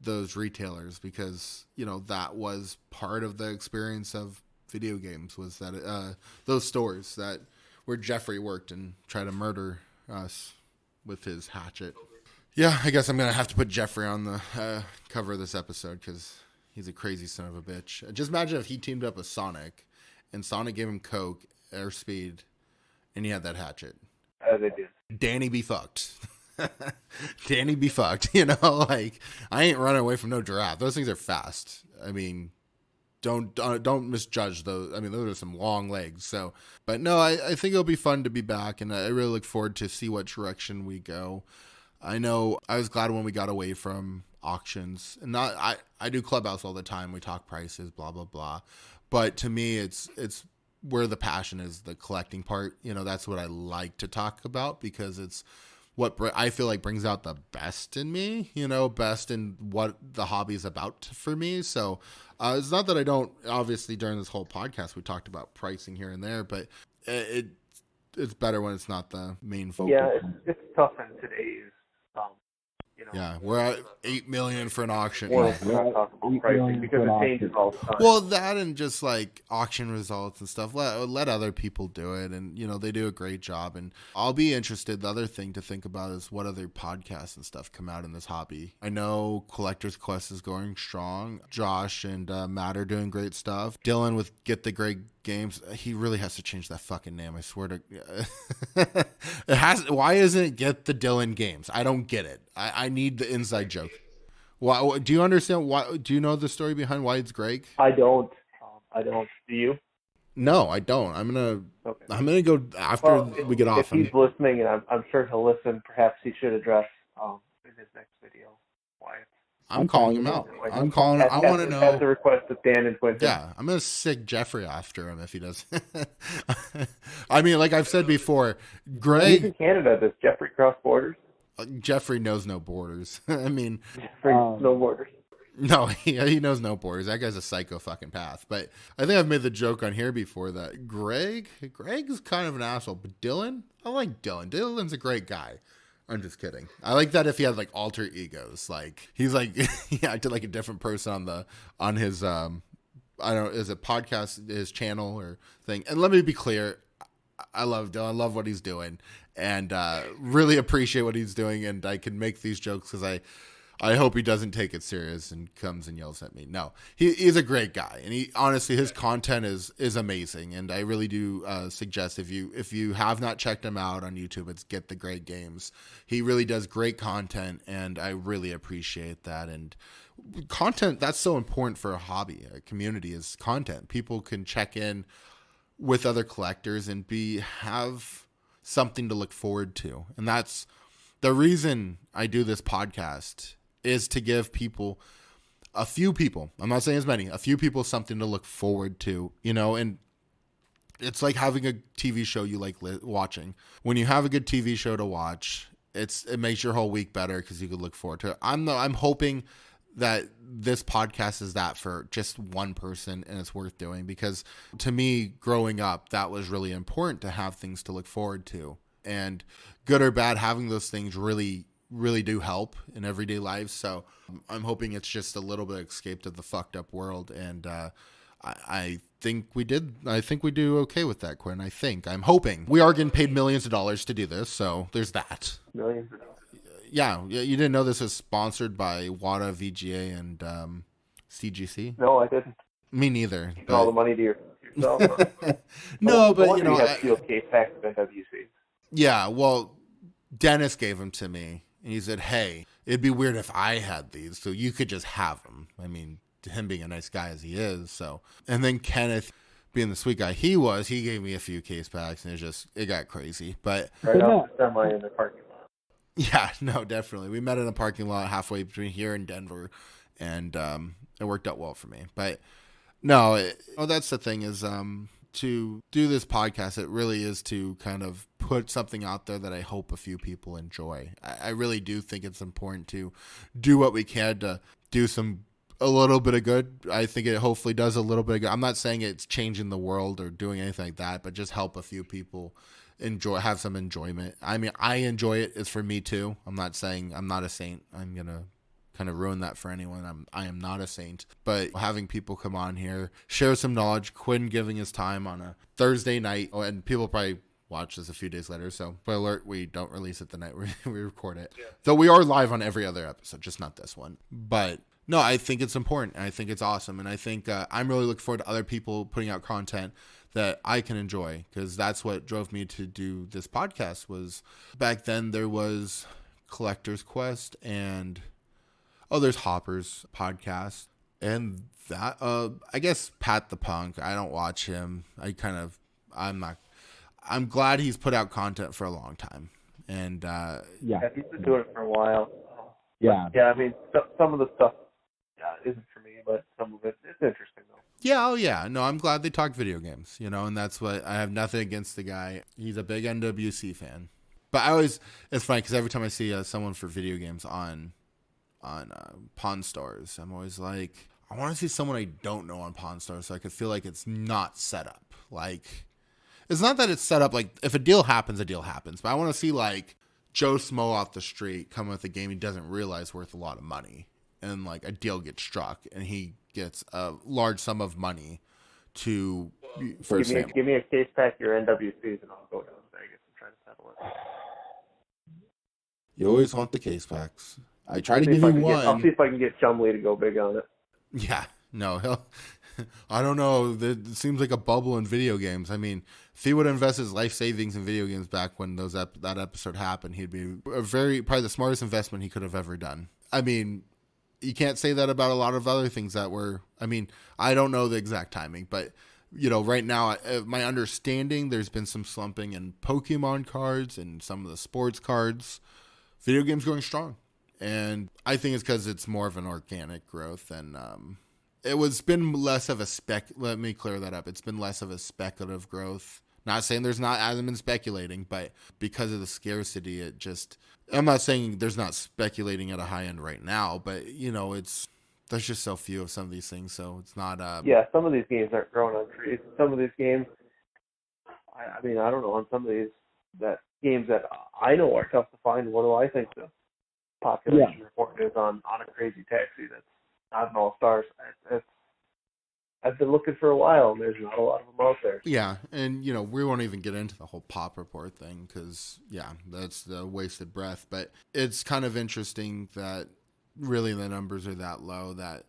those retailers, because, you know, that was part of the experience of video games, was that those stores that where Jeffrey worked and tried to murder us with his hatchet. Yeah, I guess I'm going to have to put Jeffrey on the cover of this episode, because he's a crazy son of a bitch. Just imagine if he teamed up with Sonic, and Sonic gave him Coke, Airspeed, and he had that hatchet. They did. Danny be fucked. Danny be fucked. You know, like I ain't running away from no giraffe. Those things are fast. I mean, don't misjudge those. I mean, those are some long legs. So, but no, I think it'll be fun to be back, and I really look forward to see what direction we go. I know I was glad when we got away from auctions, and I do Clubhouse all the time. We talk prices, blah blah blah. But to me, it's where the passion is, the collecting part. You know, that's what I like to talk about because it's what I feel like brings out the best in me, you know, best in what the hobby is about for me. So it's not that I don't, obviously during this whole podcast, we talked about pricing here and there, but it's better when it's not the main focus. Yeah, it's tough in today's, yeah, we're at $8 million for an auction. Well, pricing because it changes all the time. Well, that and just like auction results and stuff. Let other people do it, and you know they do a great job. And I'll be interested. The other thing to think about is what other podcasts and stuff come out in this hobby. I know Collector's Quest is going strong. Josh and Matt are doing great stuff. Dylan with Get the Great Games. He really has to change that fucking name. I swear to. It has. Why isn't it Get the Dylan Games? I don't get it. I need the inside joke. Why? Do you understand? Why? Do you know the story behind why it's Greg? I don't. Do you? No, I don't. I'm gonna go after we get off. If he's listening, and I'm sure he'll listen, perhaps he should address in his next video why. I'm calling him out. I'm calling. I want to know. At the request of Dan and Quinten. Yeah, I'm gonna sick Jeffrey after him if he does. I mean, like I've said before, Greg. He's in Canada. Does Jeffrey cross borders? Jeffrey knows no borders. I mean, Jeffrey no borders. No, he knows no borders. That guy's a psycho fucking path. But I think I've made the joke on here before that Greg's kind of an asshole. But Dylan, I like Dylan. Dylan's a great guy. I'm just kidding. I like that if he had like alter egos. Like he's like he acted like a different person on his I don't know, is it podcast, his channel or thing. And let me be clear, I love Dylan. I love what he's doing and really appreciate what he's doing. And I can make these jokes because I hope he doesn't take it serious and comes and yells at me. No, he's a great guy, and he honestly his content is amazing. And I really do suggest if you have not checked him out on YouTube, it's Get the Great Games. He really does great content, and I really appreciate that. And content that's so important for a hobby, a community is content. People can check in with other collectors and have something to look forward to, and that's the reason I do this podcast. Is to give people, a few people, I'm not saying as many, a few people something to look forward to, you know, and it's like having a TV show you like watching. When you have a good TV show to watch, it makes your whole week better because you could look forward to it. I'm hoping that this podcast is that for just one person and it's worth doing because to me, growing up, that was really important to have things to look forward to. And good or bad, having those things really do help in everyday life. So I'm hoping it's just a little bit escape to the fucked up world. And I think we did. I think we do okay with that, Quinn. I'm hoping. We are getting paid millions of dollars to do this. So there's that. Millions of dollars. Yeah. You didn't know this is sponsored by WADA, VGA, and CGC? No, I didn't. Me neither. But... all the money to yourself. No, but you know. You have steel case packs of NWC. Yeah. Well, Dennis gave them to me. And he said, hey, it'd be weird if I had these, so you could just have them. I mean, him being a nice guy as he is. So, and then Kenneth, being the sweet guy he gave me a few case packs, and it got crazy. But right off the semi in the parking lot. Yeah, no, definitely. We met in a parking lot halfway between here and Denver, and it worked out well for me. But no, that's the thing is to do this podcast, it really is to kind of put something out there that I hope a few people enjoy. I really do think it's important to do what we can to do a little bit of good. I think it hopefully does a little bit of good. I'm not saying it's changing the world or doing anything like that, but just help a few people have some enjoyment. I mean, I enjoy it. It's for me too. I'm not saying I'm not a saint. I'm going to kind of ruin that for anyone. I am not a saint, but having people come on here, share some knowledge, Quinn giving his time on a Thursday night, and people probably watch this a few days later. So, spoiler alert, we don't release it the night we record it. Yeah. Though we are live on every other episode, just not this one. But no, I think it's important. And I think it's awesome. And I think I'm really looking forward to other people putting out content that I can enjoy, because that's what drove me to do this podcast. Was back then there was Collector's Quest and there's Hopper's podcast, and that I guess Pat the Punk. I don't watch him. I'm glad he's put out content for a long time, and he's been doing it for a while. Yeah. Yeah, I mean, some of the stuff isn't for me, but some of it's interesting though. Yeah, oh yeah. No, I'm glad they talk video games, and that's what, I have nothing against the guy. He's a big NWC fan. But it's funny because every time I see someone for video games on Pawn Stars, I'm always like, I want to see someone I don't know on Pawn Stars so I could feel like it's not set up. Like, it's not that it's set up, like, if a deal happens, but I want to see, like, Joe Smo off the street come with a game he doesn't realize worth a lot of money, and like a deal gets struck and he gets a large sum of money to give me a case pack your NWCs and I'll go down to Vegas and try to settle it. You always want the case packs. I try to give you one. I'll see if I can get Chumley to go big on it. Yeah, no, I don't know. It seems like a bubble in video games. I mean, if he would invest his life savings in video games back when that episode happened, he'd be probably the smartest investment he could have ever done. I mean, you can't say that about a lot of other things that were, I mean, I don't know the exact timing, but right now, my understanding, there's been some slumping in Pokemon cards and some of the sports cards. Video games going strong. And I think it's because it's more of an organic growth, and been less of a let me clear that up. It's been less of a speculative growth. Not saying hasn't been speculating, but because of the scarcity, I'm not saying there's not speculating at a high end right now, but there's just so few of some of these things, so it's not. Some of these games aren't growing on trees. Some of these games, I mean, I don't know, on some of these games that I know are tough to find. What do I think the population report is on a Crazy Taxi that's not an all-stars? I've been looking for a while, and there's not a lot of them out there. Yeah, and, we won't even get into the whole pop report thing because, that's the wasted breath. But it's kind of interesting that really the numbers are that low that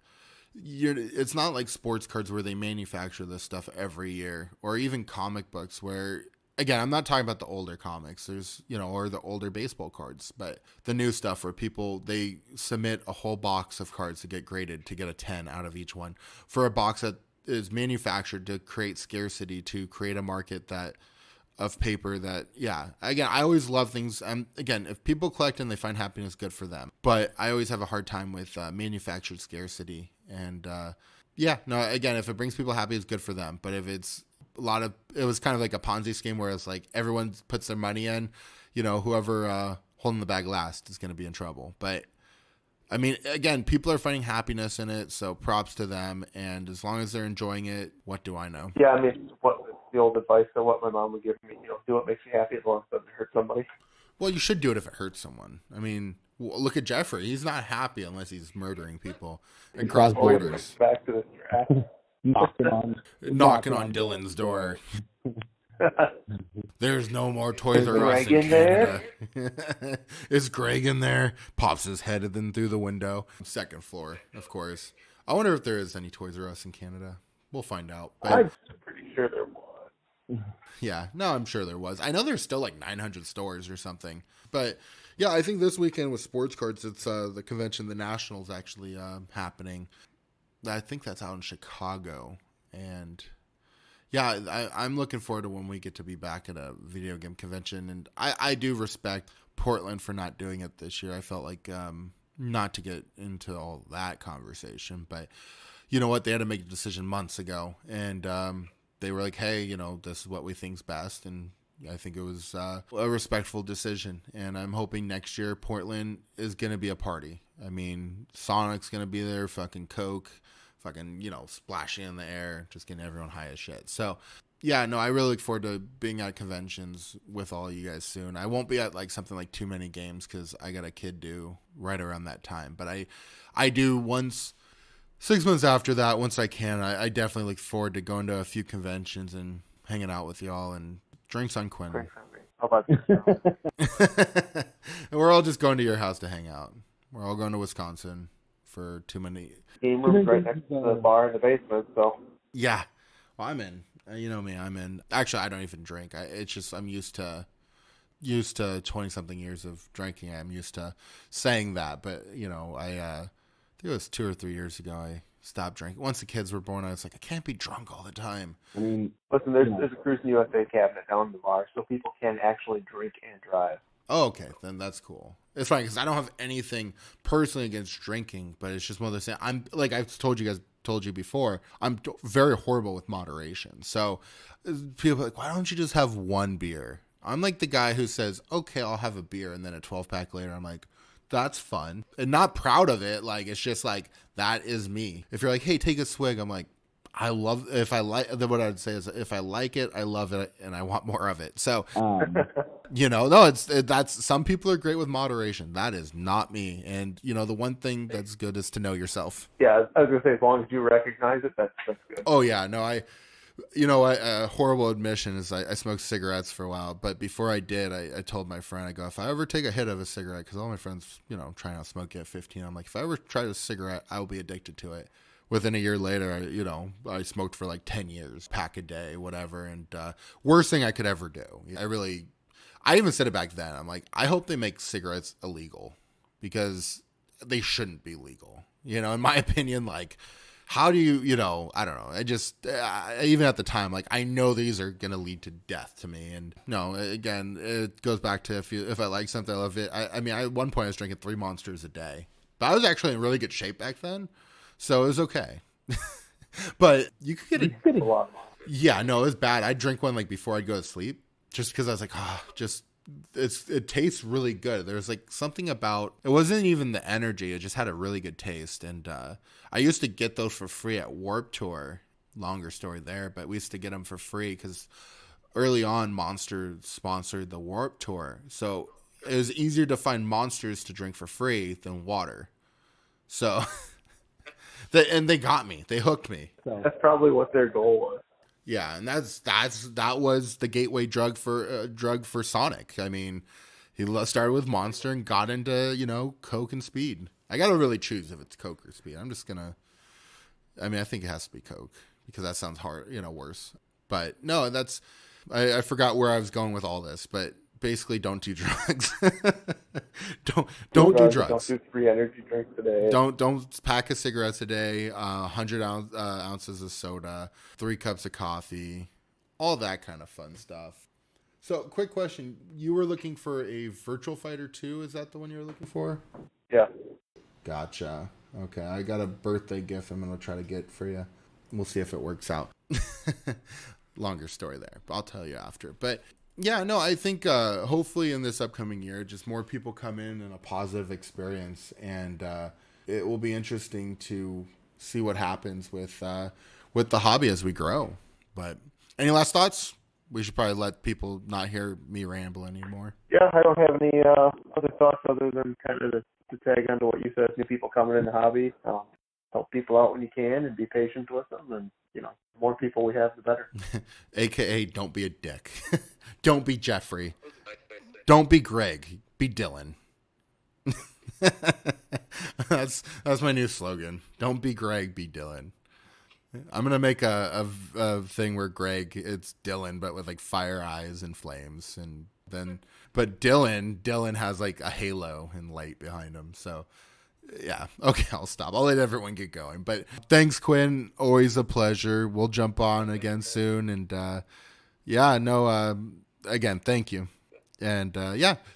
it's not like sports cards where they manufacture this stuff every year, or even comic books where, again, I'm not talking about the older comics, there's, or the older baseball cards, but the new stuff where they submit a whole box of cards to get graded to get a 10 out of each one for a box that is manufactured to create scarcity, to create a market of paper that, again, I always love things. Again, if people collect and they find happiness, good for them. But I always have a hard time with manufactured scarcity. And again, if it brings people happy, it's good for them. But if it's it was kind of like a Ponzi scheme where it's like everyone puts their money in, whoever holding the bag last is going to be in trouble. But I mean, again, people are finding happiness in it, so props to them. And as long as they're enjoying it, what do I know? Yeah, I mean, what the old advice of what my mom would give me, do what makes you happy as long as it doesn't hurt somebody. Well, you should do it if it hurts someone. I mean, look at Jeffrey. He's not happy unless he's murdering people and cross borders. Back to the track. Knocking on Dylan's door. There's no more Toys R Us in Canada. Is Greg in there? Pops his head in through the window. Second floor, of course. I wonder if there is any Toys R Us in Canada. We'll find out. But, I'm pretty sure there was. Yeah, no, I'm sure there was. I know there's still like 900 stores or something. But yeah, I think this weekend with sports cards, it's the convention, the Nationals, actually happening. I think that's out in Chicago. And yeah, I'm looking forward to when we get to be back at a video game convention. And I do respect Portland for not doing it this year. I felt like, not to get into all that conversation, but you know what? They had to make a decision months ago. And they were like, hey, this is what we think's best. And I think it was a respectful decision. And I'm hoping next year Portland is going to be a party. I mean, Sonic's going to be there, fucking Coke, fucking, splashing in the air, just getting everyone high as shit. So, yeah, no, I really look forward to being at conventions with all you guys soon. I won't be at like something like Too Many Games because I got a kid due right around that time. But I do once, 6 months after that, once I can, I definitely look forward to going to a few conventions and hanging out with y'all and drinks on Quinten. How about this? And we're all just going to your house to hang out. We're all going to Wisconsin for Too Many. Game room's right next to the bar in the basement, so. Yeah. Well, I'm in. You know me, actually, I don't even drink. It's just, I'm used to 20 something years of drinking. I'm used to saying that, but I think it was 2 or 3 years ago I stopped drinking. Once the kids were born, I was like, I can't be drunk all the time. I mean, listen, there's a Cruising USA cabinet down in the bar, so people can actually drink and drive. Oh, okay, then that's cool. It's fine because I don't have anything personally against drinking, but it's just one of those things. I'm like I've told you before, I'm very horrible with moderation. So people are like, why don't you just have one beer? I'm like the guy who says, okay, I'll have a beer, and then a 12-pack later, I'm like, that's fun. And not proud of it. Like, it's just like, that is me. If you're like, hey, take a swig, I'm like, what I'd say is, if I like it, I love it, and I want more of it. So, that's, some people are great with moderation. That is not me. And, the one thing that's good is to know yourself. Yeah, I was going to say, as long as you recognize it, that's good. Oh, yeah. No, a horrible admission is I smoked cigarettes for a while, but before I did, I told my friend, I go, if I ever take a hit of a cigarette, because all my friends, try not to smoke at 15, I'm like, if I ever try a cigarette, I will be addicted to it. Within a year later, I smoked for like 10 years, pack a day, whatever, and worst thing I could ever do. I even said it back then. I'm like, I hope they make cigarettes illegal, because they shouldn't be legal. In my opinion, like, how do you, I don't know. I just, even at the time, like, I know these are going to lead to death to me. And no, again, it goes back to if I like something, I love it. At one point I was drinking 3 Monsters a day, but I was actually in really good shape back then. So it was okay. But you could get a lot. Yeah, no, it was bad. I'd drink one like before I'd go to sleep, just because I was like, it tastes really good. There's like something about, it wasn't even the energy. It just had a really good taste. And I used to get those for free at Warp Tour. Longer story there, but we used to get them for free because early on Monster sponsored the Warp Tour. So it was easier to find Monsters to drink for free than water. So, and they got me. They hooked me. That's probably what their goal was. Yeah, and that was the gateway drug for Sonic. I mean, he started with Monster and got into Coke and Speed. I gotta really choose if it's Coke or Speed. I think it has to be Coke because that sounds hard, worse. But no, I forgot where I was going with all this. But basically, don't do drugs. don't do drugs. Don't do 3 energy drinks a day. Don't pack of cigarettes a day. 100 ounces of soda, 3 cups of coffee, all that kind of fun stuff. So, quick question: you were looking for a Virtual Fighter 2? Is that the one you were looking for? Yeah. Gotcha. Okay, I got a birthday gift I'm gonna try to get for you. We'll see if it works out. Longer story there, but I'll tell you after. But yeah, no, I think hopefully in this upcoming year, just more people come in and a positive experience, and it will be interesting to see what happens with the hobby as we grow. But any last thoughts? We should probably let people not hear me ramble anymore. Yeah, I don't have any other thoughts other than kind of to tag onto what you said. New people coming in the hobby, help people out when you can, and be patient with them. And the more people we have, the better. AKA, don't be a dick. Don't be Jeffrey. Don't be Greg. Be Dylan. That's my new slogan. Don't be Greg. Be Dylan. I'm gonna make a thing where Greg, it's Dylan, but with like fire eyes and flames, and then but Dylan has like a halo and light behind him. So yeah, okay, I'll stop. I'll let everyone get going. But thanks, Quinn. Always a pleasure. We'll jump on again soon. And again, thank you. And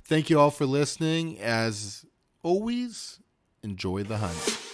thank you all for listening. As always, enjoy the hunt.